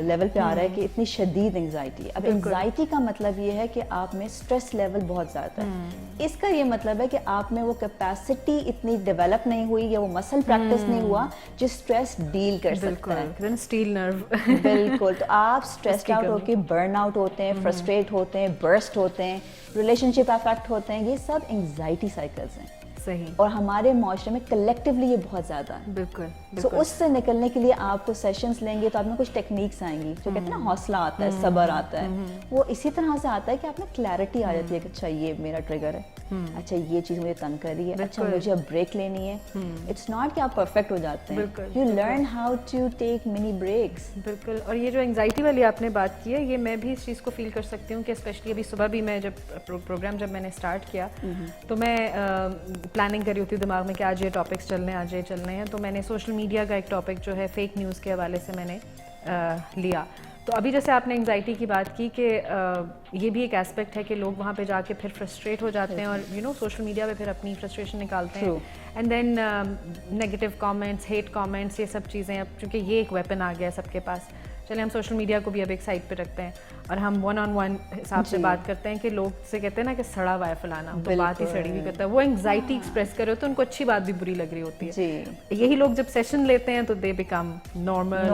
لیول پہ آ رہا ہے کہ اتنی شدید انگزائٹی ہے. اب انگزائٹی کا مطلب یہ ہے کہ آپ میں اسٹریس لیول بہت زیادہ ہے. اس کا یہ مطلب ہے کہ آپ میں وہ کیپیسٹی اتنی ڈیولپ نہیں ہوئی یا وہ مسل پریکٹس نہیں ہوا جو اسٹریس ڈیل کر سکتا ہے. اسٹیل نرو. بالکل, تو آپ اسٹریسڈ آؤٹ ہو کے برن آؤٹ ہوتے ہیں, فرسٹریٹ ہوتے ہیں, برسٹ ہوتے ہیں, ریلیشن شپ افیکٹ ہوتے ہیں. یہ سب انگزائٹی سائیکلز ہیں. صحیح. اور ہمارے معاشرے میں کلیکٹیولی یہ بہت زیادہ ہے. بالکل. سو اس سے نکلنے کے لیے آپ کو سیشنز لیں گے تو آپ میں کچھ ٹیکنیکس آئیں گی, جو کہتے ہیں نا حوصلہ آتا ہے, صبر آتا ہے. وہ اسی طرح سے آتا ہے کہ آپ میں کلیئرٹی آ جاتی ہے کہ اچھا یہ میرا ٹریگر ہے, اچھا یہ چیز مجھے تنگ کر رہی ہے, اچھا مجھے اب بریک لینی ہے. اٹس ناٹ کہ آپ پرفیکٹ ہو جاتے ہیں, you learn how to take mini breaks. بالکل. اور یہ جو انگزائٹی والی آپ نے بات کی ہے, یہ میں بھی اس چیز کو فیل کر سکتی ہوں کہ اسپیشلی ابھی صبح بھی میں جب پروگرام جب میں نے اسٹارٹ کیا تو میں پلاننگ کری ہوتی ہوں دماغ میں کہ آج یہ ٹاپکس آج یہ چلنے ہیں. تو میں نے سوشل میڈیا کا ایک ٹاپک جو ہے فیک نیوز کے حوالے سے میں نے لیا. تو ابھی جیسے آپ نے انگزائٹی کی بات کی کہ یہ بھی ایک ایسپیکٹ ہے کہ لوگ وہاں پہ جا کے پھر فرسٹریٹ ہو جاتے ہیں اور سوشل میڈیا پہ پھر اپنی فرسٹریشن نکالتے ہیں. And then negative comments, hate comments, یہ سب چیزیں اب چونکہ یہ ایک ویپن آ گیا ہے سب کے پاس. چلیں ہم سوشل میڈیا کو بھی اب ایک سائڈ پہ رکھتے ہیں اور ہم 1-on-1 حساب سے بات کرتے ہیں کہ لوگ سے کہتے ہیں نا کہ سڑا ہوا ہے فلانا, تو بات ہی سڑی ہوئی کرتا ہے. وہ انگزائٹی ایکسپریس کر رہے ہوتے ہیں, ان کو اچھی بات بھی بری لگ رہی ہوتی ہے. یہی لوگ جب سیشن لیتے ہیں تو دے بیکم نارمل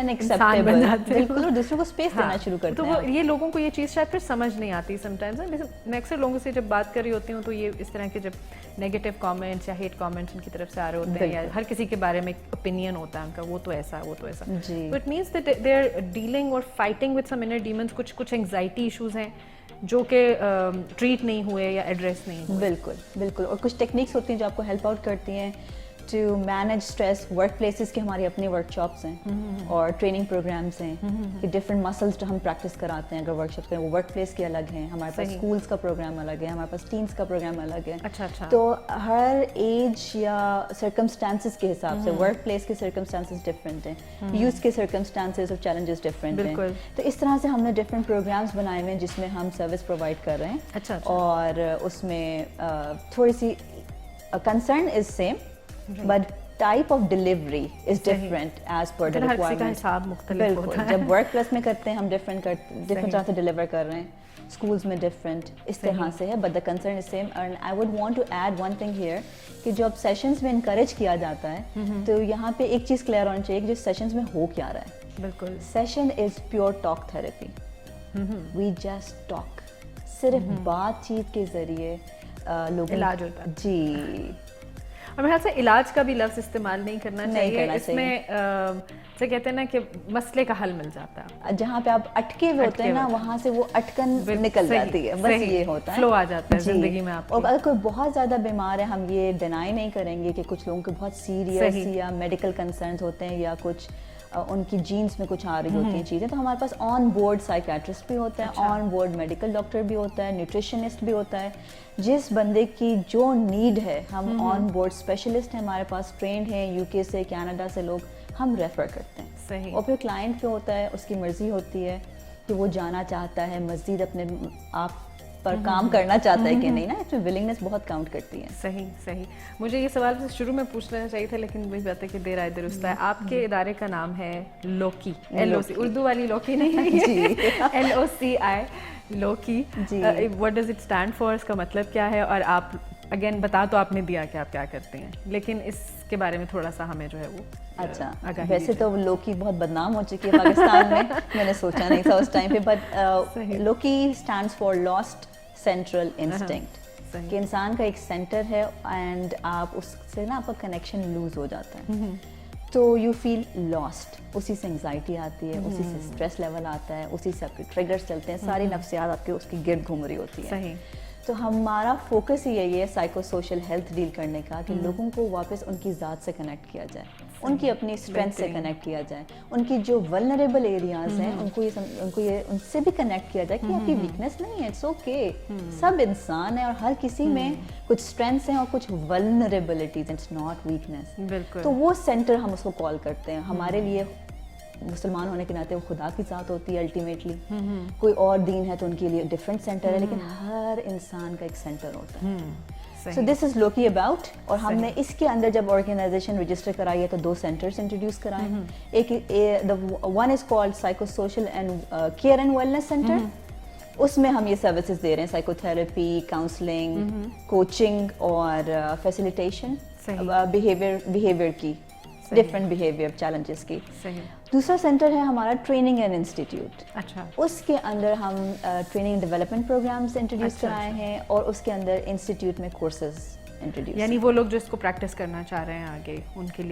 انسان بن جاتے ہیں, دوسروں کو اسپیس دینا شروع کرتے ہیں. تو یہ لوگوں کو یہ چیز شاید پھر سمجھ نہیں آتی سم ٹائمز. میں اکثر لوگوں سے جب بات کر رہی ہوتی ہوں تو یہ اس طرح کے جب نیگیٹو کامنٹس یا ہیٹ کامنٹس ان کی طرف سے آ رہے ہوتے ہیں یا ہر کسی کے بارے میں ایک اوپینین ہوتا ہے ان کا, وہ تو ایسا وہ تو ایسا. تو it means that they are dealing اور fighting with some inner demons. کچھ انگزائٹی ایشوز ہیں جو کہ ٹریٹ نہیں ہوئے یا ایڈریس نہیں ہوئے. بالکل بالکل. اور کچھ ٹیکنیکس ہوتی ہیں جو آپ کو ہیلپ آؤٹ کرتی ہیں. To manage stress. Workplaces کی ہماری اپنی ورک شاپس ہیں اور ٹریننگ پروگرامس ہیں کہ ڈفرینٹ مسلس جو ہم پریکٹس کراتے ہیں. اگر ورک شاپس کریں وہ ورک پلیس کے الگ ہیں, ہمارے پاس اسکولس کا پروگرام الگ ہے, ہمارے پاس ٹینس کا پروگرام الگ ہے. تو ہر ایج یا سرکمسٹانسز کے حساب سے ورک پلیس کے سرکمسٹانسز ڈفرینٹ ہیں, یوتھ کے سرکمسٹانسز اور چیلنجز ڈفرینٹ ہیں. تو اس طرح سے ہم نے ڈفرینٹ پروگرامس بنائے ہوئے ہیں جس میں ہم سروس پرووائڈ کر رہے ہیں. اور اس میں تھوڑی سی concern is same but type of delivery is different as per the requirement. بالکل, جب ورک پلیس میں کرتے ہیں ہم ڈفرینٹ طرح سے ڈلیور کر رہے ہیں, اسکولس میں ڈفرینٹ اس طرح سے ہے, but the concern is same. And I would want to add one thing here کہ جو اب سیشنز میں انکریج کیا جاتا ہے تو یہاں پہ ایک چیز کلیئر ہونی چاہیے کہ جو سیشنز میں ہو کیا رہا ہے. بالکل, session is pure talk therapy. We just talk, صرف بات چیت کے ذریعے لوگ علاج ہوتا ہے. جی, اور میرے خیال سے علاج کا بھی لفظ استعمال نہیں کرنا چاہیے. اس میں سے کہتے ہیں نا کہ مسئلے کا حل مل جاتا ہے. جہاں پہ آپ اٹکے ہوئے ہوتے ہیں نا وہاں سے وہ اٹکن نکل جاتی ہے. بس یہ ہوتا ہے, فلو آ جاتا ہے زندگی میں آپ. اور اگر کوئی بہت زیادہ بیمار ہے, ہم یہ ڈینائی نہیں کریں گے کہ کچھ لوگوں کے بہت سیریس یا میڈیکل کنسرنز ہوتے ہیں یا کچھ ان کی جینس میں کچھ آ رہی ہوتی ہیں چیزیں, تو ہمارے پاس آن بورڈ سائیکیٹرسٹ بھی ہوتا ہے, آن بورڈ میڈیکل ڈاکٹر بھی ہوتا ہے, نیوٹریشنسٹ بھی ہوتا ہے. جس بندے کی جو نیڈ ہے ہم آن بورڈ اسپیشلسٹ ہیں ہمارے پاس, ٹرینڈ ہیں یو کے سے, کینیڈا سے لوگ, ہم ریفر کرتے ہیں. صحیح. اور پھر کلائنٹ پہ ہوتا ہے, اس کی مرضی ہوتی ہے کہ وہ جانا چاہتا ہے مزید اپنے آپ پر کام کرنا چاہتا ہے کہ نہیں نا, اس میں ولنگنس بہت کاؤنٹ کرتی ہے. صحیح صحیح. مجھے یہ سوال شروع میں پوچھ لینا چاہیے تھا لیکن وہی بات ہے کہ دیر آئے درست ہے. آپ کے ادارے کا نام ہے لوکی, LOC, اردو والی لوکی نہیں ہے, LOCI, loci. What does it stand for, اس کا مطلب کیا ہے؟ اور آپ اگین بتا تو آپ نے دیا کہ آپ کیا کرتے ہیں, لیکن اس کے بارے میں تھوڑا سا ہمیں جو ہے وہ. اچھا, ویسے تو لوکی بہت بدنام ہو چکی ہے پاکستان میں نے سوچا نہیں تھا اس ٹائم پہ, بٹ لوکی stands for last central instinct, کہ انسان کا ایک سینٹر ہے اینڈ آپ اس سے نا آپ کا کنیکشن لوز ہو جاتا ہے تو یو فیل لاسٹ. اسی سے انگزائٹی آتی ہے, اسی سے اسٹریس لیول آتا ہے, اسی سے آپ کے ٹریگرز چلتے ہیں, ساری نفسیات آپ کے اس کی گرد گھوم رہی ہوتی ہے. صحیح. تو ہمارا فوکس ہی یہی ہے سائیکو سوشل ہیلتھ ڈیل کرنے کا, کہ لوگوں کو واپس ان کی ذات سے کنیکٹ کیا جائے, ان کی اپنی اسٹرینتھ سے کنیکٹ کیا جائے, ان کی جو ولنریبل ایریاز ہیں ان کو یہ ان سے بھی کنیکٹ کیا جائے کہ آپ کی ویکنیس نہیں ہے, اٹس اوکے, سب انسان ہے اور ہر کسی میں کچھ اسٹرینتھس ہیں اور کچھ ولنریبلٹیز, اٹس ناٹ ویکنیس. بالکل. تو وہ سینٹر ہم اس کو کال کرتے ہیں. ہمارے لیے مسلمان ہونے کے ناطے وہ خدا کی ذات ہوتی ہے الٹیمیٹلی, کوئی اور دین ہے تو ان کے لیے ڈفرینٹ سینٹر ہے, لیکن ہر انسان کا ایک سینٹر ہوتا ہے. سو دس از لوکی اباؤٹ. اور ہم نے اس کے اندر جب آرگنائزیشن رجسٹر کرائی ہے تو 2 سینٹرز انٹروڈیوس کرائے ہیں. ایک one is called psychosocial and care and wellness centre, اس میں ہم یہ سروسز دے رہے ہیں, سائیکو تھراپی, کاؤنسلنگ, کوچنگ اور فیسیلیٹیشن بیہیویئر کی, ڈفرینٹ بیہیویئر چیلنجز کی. دوسرا سینٹر ہے ہمارا ٹریننگ اینڈ انسٹیٹیوٹ. اچھا. اس کے اندر ہم ٹریننگ ڈیولپمنٹ پروگرامس انٹروڈیوس کرائے ہیں اور اس کے اندر انسٹیٹیوٹ میں کورسز انٹروڈیوس, یعنی وہ لوگ جو اس کو پریکٹس کرنا چاہ رہے ہیں آگے ان کے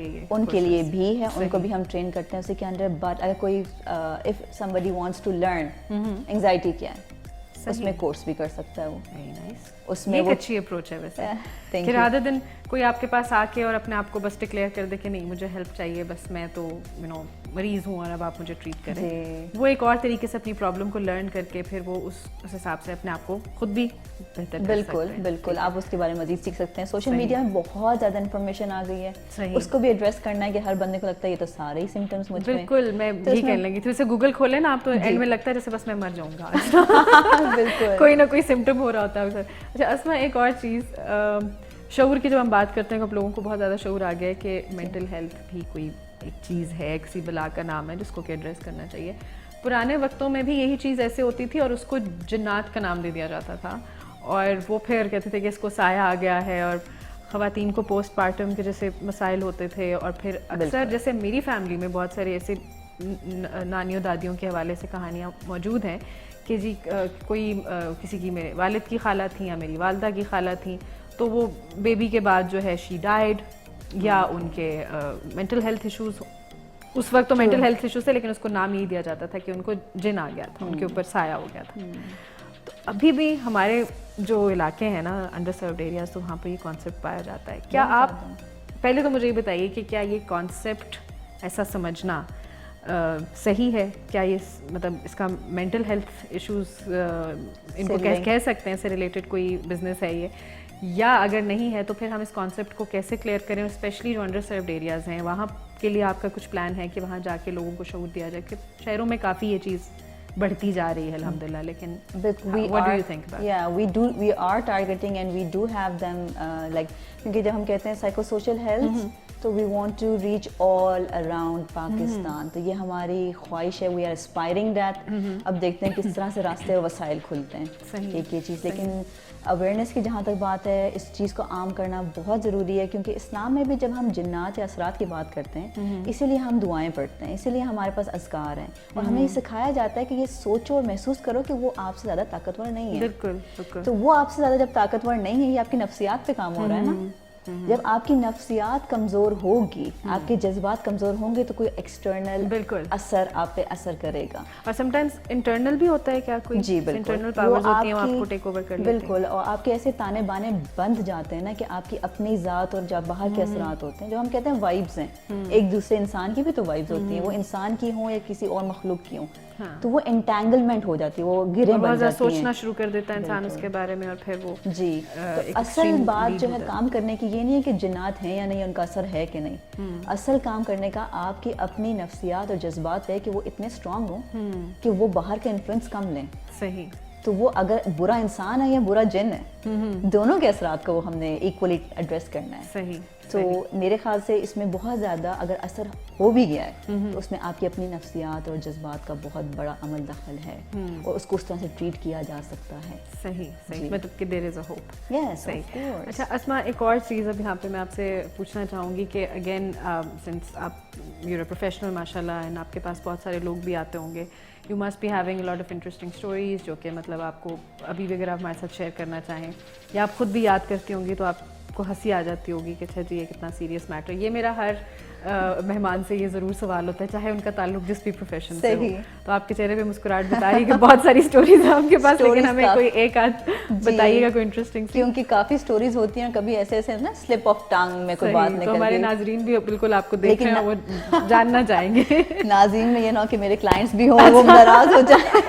لیے بھی ہے, ان کو بھی ہم ٹرین کرتے ہیں اسی کے اندر. بٹ اگر کوئی if somebody wants to learn anxiety کیا ہے اس میں کورس بھی کر سکتا ہے وہ. اس میں ایک اچھی اپروچ ہے ویسے, کہ رادر دن کوئی آپ کے پاس آ کے اور اپنے آپ کو بس ڈکلیئر کر دے کہ نہیں مجھے ہیلپ چاہیے, بس میں تو مریض ہوں اور اب آپ مجھے ٹریٹ کریں. وہ ایک اور طریقے سے اپنی پرابلم کو لرن کر کے پھر وہ اس حساب سے اپنے آپ کو خود بھی بہتر. بالکل آپ اس کے بارے میں مزید سیکھ سکتے ہیں. سوشل میڈیا میں بہت زیادہ انفارمیشن آ گئی ہے, اس کو بھی ایڈریس کرنا ہے کہ ہر بندے کو لگتا ہے یہ تو سارے ہی سمٹمس مجھ میں. بالکل, میں یہی کہنے لگی تھی, اسے گوگل کھولے نا آپ تو اینڈ میں لگتا ہے جیسے بس میں مر جاؤں گا. بالکل, کوئی نہ کوئی سمٹم ہو رہا ہوتا ہے. اچھا اسما, ایک اور چیز, شعور کی جب ہم بات کرتے ہیں اب لوگوں کو بہت زیادہ شعور آ گیا ہے کہ مینٹل ہیلتھ بھی کوئی ایک چیز ہے, کسی بلا کا نام ہے جس کو کہ ایڈریس کرنا چاہیے. پرانے وقتوں میں بھی یہی چیز ایسے ہوتی تھی اور اس کو جنات کا نام دے دیا جاتا تھا, اور وہ پھر کہتے تھے کہ اس کو سایہ آ گیا ہے, اور خواتین کو پوسٹ پارٹم کے جیسے مسائل ہوتے تھے. اور پھر اکثر جیسے میری فیملی میں بہت سارے ایسے نانیوں دادیوں کے حوالے سے کہانیاں موجود ہیں کہ جی کوئی کسی کی میرے والد کی خالہ تھیں یا میری والدہ کی خالہ تھیں, تو وہ بیبی کے بعد جو ہے شی ڈائڈ, یا ان کے مینٹل ہیلتھ ایشوز, اس وقت تو مینٹل ہیلتھ ایشوز تھے لیکن اس کو نام یہی دیا جاتا تھا کہ ان کو جن آ گیا تھا, ان کے اوپر سایہ ہو گیا تھا. تو ابھی بھی ہمارے جو علاقے ہیں نا انڈر سروڈ ایریاز, تو وہاں پہ یہ کانسیپٹ پایا جاتا ہے. کیا آپ پہلے تو مجھے یہ بتائیے کہ کیا یہ کانسیپٹ ایسا سمجھنا صحیح ہے؟ کیا یہ مطلب اس کا مینٹل ہیلتھ ایشوز ان کو کہہ سکتے ہیں سے ریلیٹڈ کوئی بزنس ہے یہ، یا اگر نہیں ہے تو پھر ہم اس کانسیپٹ کو کیسے کلیئر کریں؟ اسپیشلی جو انڈر سروڈ ایریاز ہیں وہاں کے لیے آپ کا کچھ پلان ہے کہ وہاں جا کے لوگوں کو شعور دیا جائے؟ کہ شہروں میں کافی یہ چیز بڑھتی جا رہی ہے الحمدللہ، لیکن what do you think about it? Yeah, we are targeting and we do have them like کیونکہ جب ہم کہتے ہیں سائیکو سوشل ہیلتھ تو we want to reach all around Pakistan, تو یہ ہماری خواہش ہے، وی آر اسپائرنگ دیٹ. اب دیکھتے ہیں کس طرح سے راستے اور وسائل کھلتے ہیں، ایک یہ چیز. لیکن اویئرنیس کی جہاں تک بات ہے، اس چیز کو عام کرنا بہت ضروری ہے، کیونکہ اسلام میں بھی جب ہم جنات یا اثرات کی بات کرتے ہیں اسی لیے ہم دعائیں پڑھتے ہیں، اسی لیے ہمارے پاس اذکار ہیں، اور ہمیں یہ سکھایا جاتا ہے کہ یہ سوچو اور محسوس کرو کہ وہ آپ سے زیادہ طاقتور نہیں ہے. بالکل. تو وہ آپ سے زیادہ جب طاقتور نہیں ہے، یہ آپ کی نفسیات پہ کام ہو رہا ہے نا. جب آپ کی نفسیات کمزور ہوگی، آپ کے جذبات کمزور ہوں گے، تو کوئی ایکسٹرنل اثر آپ پہ اثر کرے گا. اور سم ٹائمز انٹرنل بھی ہوتا ہے کیا کوئی؟ جی بالکل، انٹرنل پاورز ہوتی ہیں وہ آپ کو ٹیک اوور کر لیتی ہیں. بالکل، اور آپ کے ایسے تانے بانے بند جاتے ہیں نا کہ آپ کی اپنی ذات اور جب باہر کے اثرات ہوتے ہیں جو ہم کہتے ہیں وائبز ہیں. ایک دوسرے انسان کی بھی تو وائبز ہوتی ہیں، وہ انسان کی ہوں یا کسی اور مخلوق کی ہوں، تو وہ انٹینگلمنٹ ہو جاتی ہے، وہ گریں بن جاتی ہیں، سوچنا شروع کر دیتا ہے انسان اس کے بارے میں، اور پھر وہ جی. تو اصل بات جو ہے کام کرنے کی یہ نہیں ہے کہ جنات ہیں یا نہیں، ان کا اثر ہے کہ نہیں. اصل کام کرنے کا آپ کی اپنی نفسیات اور جذبات ہے کہ وہ اتنے اسٹرانگ ہوں کہ وہ باہر کا انفلوئنس کم لیں. صحیح. تو وہ اگر برا انسان ہے یا برا جن ہے، دونوں کے اثرات کو ہم نے ایکولی ایڈریس کرنا ہے. صحیح. تو میرے خیال سے اس میں بہت زیادہ اگر اثر ہو بھی گیا ہے تو اس میں آپ کی اپنی نفسیات اور جذبات کا بہت بڑا عمل دخل ہے، اور اس کو اس طرح سے ٹریٹ کیا جا سکتا ہے. صحیح. مطلب کہ دیر از اے ہوپ. یس. صحیح. اچھا اسما، ایک اور چیز اب یہاں پہ میں آپ سے پوچھنا چاہوں گی کہ اگین سنس آپ یو آر پروفیشنل ماشاء اللہ، اینڈ آپ کے پاس بہت سارے لوگ بھی آتے ہوں گے، you must be having a lot of interesting stories جو کہ مطلب آپ کو ابھی بھی اگر آپ ہمارے ساتھ شیئر کرنا چاہیں، یا آپ خود بھی یاد کرتی ہوں گی تو آپ کو ہنسی آ جاتی ہوگی کہ اچھا جی یہ کتنا سیریس میٹر. یہ میرا ہر مہمان سے یہ ضرور سوال ہوتا ہے، چاہے ان کا تعلق جس بھی پروفیشن سے ہو. تو آپ کے چہرے پہ مسکراہٹ بتا رہی کہ بہت ساری اسٹوریز ہیں آپ کے پاس، لیکن ہمیں کوئی ایک آدھ بتائیے گا کوئی انٹرسٹنگ. کیونکہ کافی اسٹوریز ہوتی ہیں، کبھی ایسے ایسے نا سلپ آف ٹنگ میں کوئی بات نکل گئی. تو ہمارے ناظرین بھی بالکل آپ کو دیکھ رہے ہیں، وہ جاننا چاہیں گے. ناظرین میں یہ نہ کہ میرے کلائنٹس بھی ہوں وہ ناراض ہو جائیں.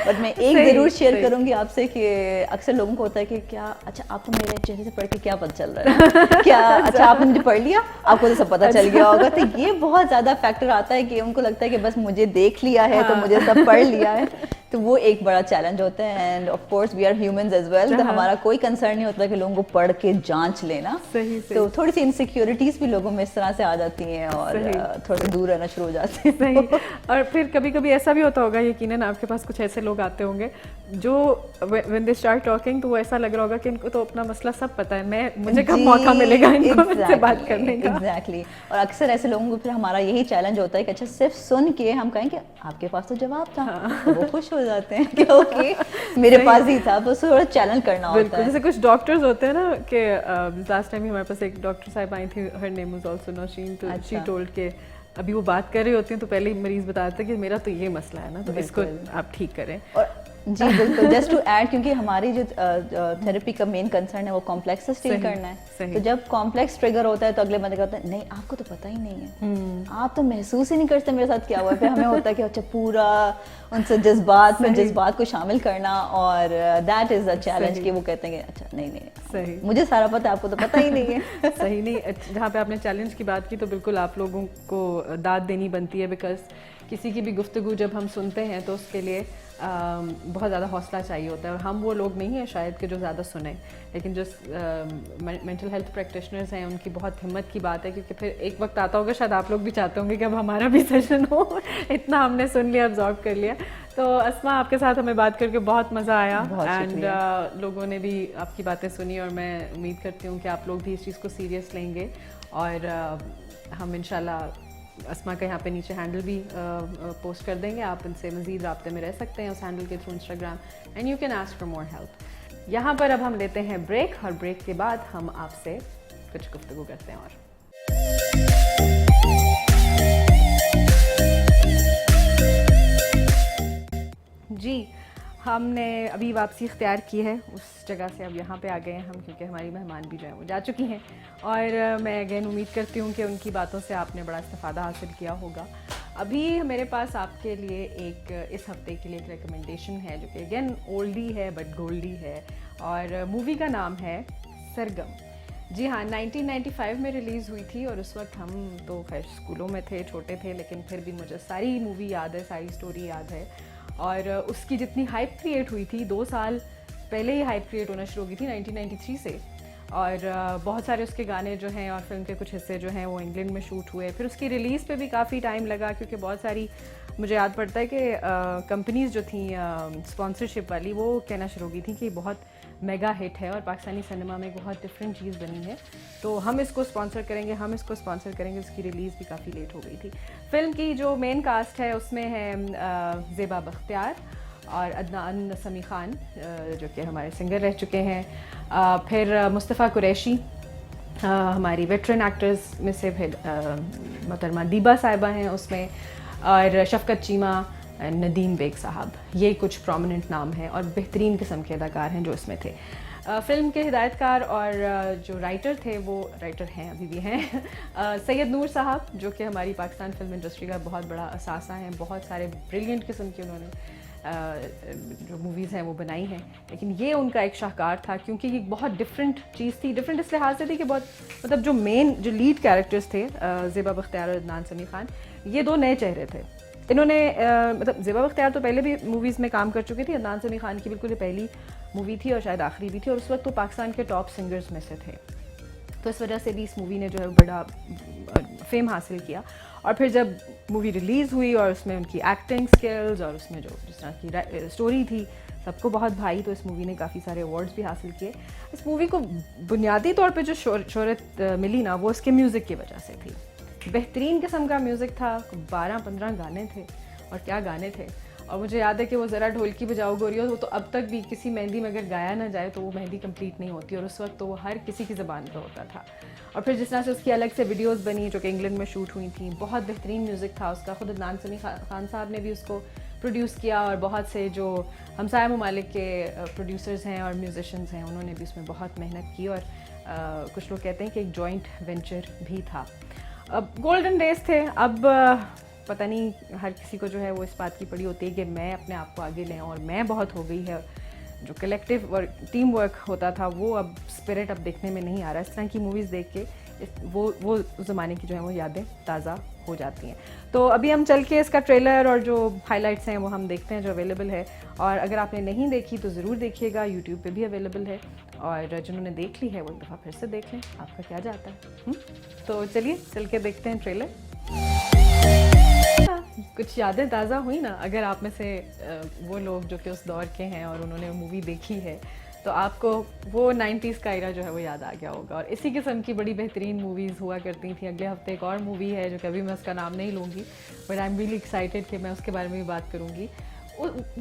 بٹ میں ایک ضرور شیئر کروں گی آپ سے کہ اکثر لوگوں کو ہوتا ہے کہ کیا اچھا آپ کو میرے چہرے سے پڑھ کے کیا پتہ چل رہا ہے، کیا اچھا آپ نے مجھے پڑھ لیا، آپ کو تو سب پتہ چل گیا ہوگا. تو یہ بہت زیادہ فیکٹر آتا ہے کہ ان کو لگتا ہے کہ بس مجھے دیکھ لیا ہے تو مجھے سب پڑھ لیا ہے. تو وہ ایک بڑا چیلنج ہوتا ہے. And of course we are humans as well, تو ہمارا کوئی کنسرن نہیں ہوتا کہ لوگوں کو پڑھ کے جانچ لینا. تو تھوڑی سی انسیکیورٹیز بھی لوگوں میں اس طرح سے آ جاتی ہیں اور تھوڑے دور رہنا شروع ہو جاتے ہیں. اور پھر کبھی کبھی ایسا بھی ہوتا ہوگا، یقیناً آپ کے پاس کچھ ایسے لوگ آتے ہوں گے جو when they start talking تو وہ ایسا لگ رہا ہوگا کہ ان کو تو اپنا مسئلہ سب پتہ ہے، مجھے کب موقع ملے گا ان کو سے بات کرنے کا. ایگزیکٹلی. اور اکثر ایسے لوگوں کو پھر ہمارا یہی چیلنج ہوتا ہے کہ اچھا صرف سن کے ہم کہیں کہ آپ کے پاس تو جواب تھا، وہ خوش ہو جاتے ہیں کہ اوکے میرے پاس ہی تھا. بس تھوڑا چیلنج کرنا ہوتا ہے. جیسے کچھ ڈاکٹرز ہوتے ہیں نا کہ لاسٹ ٹائم ہمارے پاس ایک ڈاکٹر صاحب آئی تھی، ہر نیم واز آلسو نوشین. تو شی ٹولڈ کہ ابھی وہ بات کر رہی ہوتی ہیں تو پہلے ہی مریض بتاتا ہے کہ میرا تو یہ مسئلہ ہے نا، تو اس کو آپ ٹھیک کریں. اور جی بالکل، جسٹ ٹو ایڈ، کیونکہ ہماری جو تھراپی کا مین کنسرن ہے وہ کمپلیکسز ڈیل کرنا ہے. تو جب کمپلیکس ٹریگر ہوتا ہے تو اگلے بندے کہتا ہے نہیں آپ کو تو پتہ ہی نہیں ہے، آپ تو محسوس ہی نہیں کرتے میرے ساتھ کیا ہوا ہے. پھر ہمیں ہوتا ہے کہ اچھا پورا ان سے جذبات کو شامل کرنا، اور دیٹ از اے چیلنج کہ وہ کہتے ہیں کہ اچھا نہیں مجھے سارا پتہ ہے، آپ کو تو پتہ ہی نہیں ہے. صحیح. نہیں، جہاں پہ آپ نے چیلنج کی بات کی تو بالکل آپ لوگوں کو داد دینی بنتی ہے، بیکاز کسی کی بھی گفتگو جب ہم سنتے ہیں تو اس کے لیے بہت زیادہ حوصلہ چاہیے ہوتا ہے. اور ہم وہ لوگ نہیں ہیں شاید کہ جو زیادہ سنیں، لیکن جو مینٹل ہیلتھ پریکٹیشنرز ہیں ان کی بہت ہمت کی بات ہے، کیونکہ پھر ایک وقت آتا ہوگا شاید آپ لوگ بھی چاہتے ہوں گے کہ اب ہمارا بھی سیشن ہو، اتنا ہم نے سن لیا، ابزارو کر لیا. تو اسما آپ کے ساتھ ہمیں بات کر کے بہت مزہ آیا، اینڈ لوگوں نے بھی آپ کی باتیں سنی، اور میں امید کرتی ہوں کہ آپ لوگ بھی اس چیز کو سیریس لیں گے. اور ہم انشاءاللہ اسما کا یہاں پہ نیچے ہینڈل بھی پوسٹ کر دیں گے، آپ ان سے مزید رابطے میں رہ سکتے ہیں اس ہینڈل کے through Instagram, and you can ask for more help. یہاں پر اب ہم لیتے ہیں بریک، اور بریک کے بعد ہم آپ سے کچھ گفتگو کرتے ہیں. اور جی ہم نے ابھی واپسی اختیار کی ہے اس جگہ سے, اب یہاں پہ آ گئے ہیں ہم, کیونکہ ہماری مہمان بھی جو ہیں وہ جا چکی ہیں, اور میں اگین امید کرتی ہوں کہ ان کی باتوں سے آپ نے بڑا استفادہ حاصل کیا ہوگا. ابھی میرے پاس آپ کے لیے ایک اس ہفتے کے لیے ایک ریکمنڈیشن ہے جو کہ اگین اولڈی ہے بٹ گولڈی ہے, اور مووی کا نام ہے سرگم. جی ہاں, 1995 میں ریلیز ہوئی تھی, اور اس وقت ہم تو خیر اسکولوں میں تھے, چھوٹے تھے, لیکن پھر بھی مجھے ساری مووی یاد ہے, ساری اسٹوری یاد ہے. اور اس کی جتنی ہائپ کریٹ ہوئی تھی, 2 سال پہلے ہی ہائپ کریٹ ہونا شروع ہوئی تھی 1993 سے, اور بہت سارے اس کے گانے جو ہیں اور فلم کے کچھ حصے جو ہیں وہ انگلینڈ میں شوٹ ہوئے. پھر اس کی ریلیز پہ بھی کافی ٹائم لگا, کیونکہ بہت ساری مجھے یاد پڑتا ہے کہ کمپنیز جو تھیں اسپانسرشپ والی, وہ کہنا شروع کی تھیں کہ بہت میگا ہٹ ہے اور پاکستانی سنیما میں بہت ڈفرینٹ چیز بنی ہے, تو ہم اس کو اسپانسر کریں گے, ہم اس کو اسپانسر کریں گے. اس کی ریلیز بھی کافی لیٹ ہو گئی تھی. فلم کی جو مین کاسٹ ہے اس میں ہے زیبا بختیار اور عدنان سمیع خان جو کہ ہمارے سنگر رہ چکے ہیں, پھر مصطفیٰ قریشی ہماری ویٹرن ایکٹرز میں سے, پھر محترمہ دیبا صاحبہ ہیں اس میں, اور شفقت چیمہ, ندیم بیگ صاحب. یہ کچھ پرومیننٹ نام ہیں اور بہترین قسم کے اداکار ہیں جو اس میں تھے. فلم کے ہدایت کار اور جو رائٹر تھے, وہ رائٹر ہیں ابھی بھی ہیں, سید نور صاحب, جو کہ ہماری پاکستان فلم انڈسٹری کا بہت بڑا اثاثہ ہیں. بہت سارے بریلینٹ قسم کی انہوں نے جو موویز ہیں وہ بنائی ہیں, لیکن یہ ان کا ایک شاہکار تھا, کیونکہ یہ بہت ڈفرینٹ چیز تھی. ڈفرینٹ اس لحاظ سے تھی کہ بہت مطلب جو لیڈ کیریکٹرز تھے, زیبا بختیار اور عدنان سمیع خان, یہ 2 نئے چہرے تھے. انہوں نے مطلب زیبا بختیار تو پہلے بھی موویز میں کام کر چکی تھی, عدنان سمیع خان کی بالکل پہلی مووی تھی اور شاید آخری بھی تھی, اور اس وقت وہ پاکستان کے ٹاپ سنگرز میں سے تھے, تو اس وجہ سے بھی اس مووی نے جو ہے بڑا فیم حاصل کیا. اور پھر جب مووی ریلیز ہوئی اور اس میں ان کی ایکٹنگ سکلز اور اس میں جو جس طرح کی اسٹوری تھی سب کو بہت بھائی, تو اس مووی نے کافی سارے ایوارڈز بھی حاصل کیے. اس مووی کو بنیادی طور پہ جو شہرت ملی نا, وہ اس کے میوزک کی وجہ سے تھی. بہترین قسم کا میوزک تھا, 12-15 گانے تھے, اور کیا گانے تھے. اور مجھے یاد ہے کہ وہ ذرا ڈھولکی بجاؤ گوریو, وہ تو اب تک بھی کسی مہندی میں اگر گایا نہ جائے تو وہ مہندی کمپلیٹ نہیں ہوتی, اور اس وقت تو وہ ہر کسی کی زبان پہ ہوتا تھا. اور پھر جس طرح سے اس کی الگ سے ویڈیوز بنی جو کہ انگلینڈ میں شوٹ ہوئی تھیں, بہت بہترین میوزک تھا اس کا. خود عدنان سمیع خان صاحب نے بھی اس کو پروڈیوس کیا, اور بہت سے جو ہمسایہ ممالک کے پروڈیوسرز ہیں اور میوزیشنز ہیں انہوں نے بھی اس میں بہت محنت کی, اور کچھ لوگ کہتے ہیں کہ ایک جوائنٹ وینچر بھی تھا. اب گولڈن ڈیز تھے, اب پتہ نہیں ہر کسی کو جو ہے وہ اس بات کی پڑی ہوتی ہے کہ میں اپنے آپ کو آگے لیں, اور میں بہت ہو گئی ہے. جو کلیکٹیو اور ٹیم ورک ہوتا تھا وہ اب اسپرٹ اب دیکھنے میں نہیں آ رہا. اس طرح کی موویز دیکھ کے وہ زمانے کی جو ہیں وہ یادیں تازہ ہو جاتی ہیں. تو ابھی ہم چل کے اس کا ٹریلر اور جو ہائی لائٹس ہیں وہ ہم دیکھتے ہیں جو اویلیبل ہے, اور اگر آپ نے نہیں دیکھی تو ضرور دیکھیے گا, یوٹیوب پہ بھی اویلیبل ہے, اور جنہوں نے دیکھ لی ہے وہ ایک دفعہ پھر سے دیکھ لیں, آپ کا کیا جاتا ہے. تو چلیے چل کے دیکھتے ہیں ٹریلر. کچھ یادیں تازہ ہوئی نا اگر آپ میں سے وہ لوگ جو کہ اس دور کے ہیں اور انہوں نے مووی دیکھی ہے, تو آپ کو وہ 90s کا ایرا جو ہے وہ یاد آ گیا ہوگا. اور اسی قسم کی بڑی بہترین موویز ہوا کرتی تھیں. اگلے ہفتے ایک اور مووی ہے جو کہ ابھی میں اس کا نام نہیں لوں گی, but I am really excited کہ میں اس کے بارے میں بھی بات کروں گی.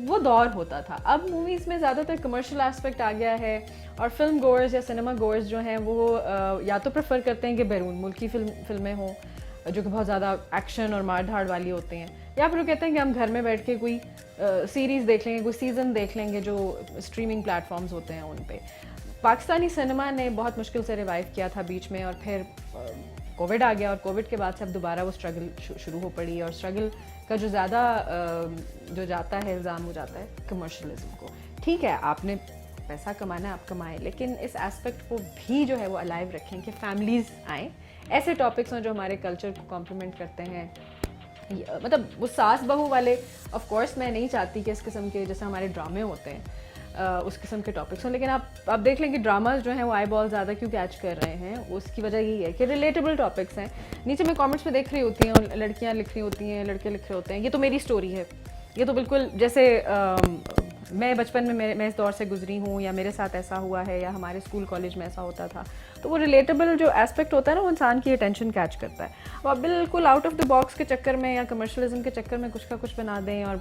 وہ دور ہوتا تھا. اب موویز میں زیادہ تر کمرشل ایسپیکٹ آ گیا ہے, اور فلم گورز یا سنیما گورز جو ہیں وہ یا تو پریفر کرتے ہیں کہ بیرون ملکی فلمیں ہوں جو کہ بہت زیادہ ایکشن اور مار دھاڑ والی ہوتے ہیں, یا پھر وہ کہتے ہیں کہ ہم گھر میں بیٹھ کے کوئی سیریز دیکھ لیں گے, کوئی سیزن دیکھ لیں گے جو اسٹریمنگ پلیٹ فارمز ہوتے ہیں ان پہ. پاکستانی سنیما نے بہت مشکل سے ریوائیو کیا تھا بیچ میں, اور پھر کووڈ آ گیا, اور کووڈ کے بعد سے اب دوبارہ وہ اسٹرگل شروع ہو پڑی, اور اسٹرگل کا جو زیادہ جو جاتا ہے الزام ہو جاتا ہے کمرشلزم کو. ٹھیک ہے, آپ نے پیسہ کمانا ہے آپ کمائیں, لیکن اس ایسپیکٹ کو بھی جو ہے وہ الائیو رکھیں کہ فیملیز آئیں, ایسے ٹاپکس ہیں جو ہمارے کلچر کو کمپلیمنٹ کرتے ہیں. مطلب وہ ساس بہو والے آف کورس میں نہیں چاہتی کہ اس قسم کے جیسے ہمارے ڈرامے ہوتے ہیں اس قسم کے ٹاپکس ہوں, لیکن آپ دیکھ لیں کہ ڈراماز جو ہیں وہ آئی بال زیادہ کیوں کیچ کر رہے ہیں. اس کی وجہ یہی ہے کہ ریلیٹیبل ٹاپکس ہیں. نیچے میں کامنٹس میں دیکھ رہی ہوتی ہیں, اور لڑکیاں لکھ رہی ہوتی ہیں, لڑکے لکھ رہے ہوتے ہیں, یہ تو میری اسٹوری ہے, یہ تو بالکل جیسے میں بچپن میں اس دور سے گزری ہوں, یا میرے ساتھ ایسا ہوا ہے, یا ہمارے اسکول کالج میں ایسا ہوتا تھا. تو وہ ریلیٹیبل جو ایسپیکٹ ہوتا ہے نا وہ انسان کی اٹینشن کیچ کرتا ہے. وہ آپ بالکل آؤٹ آف دا باکس کے چکر میں یا کمرشلزم کے چکر میں کچھ کا کچھ بنا دیں, اور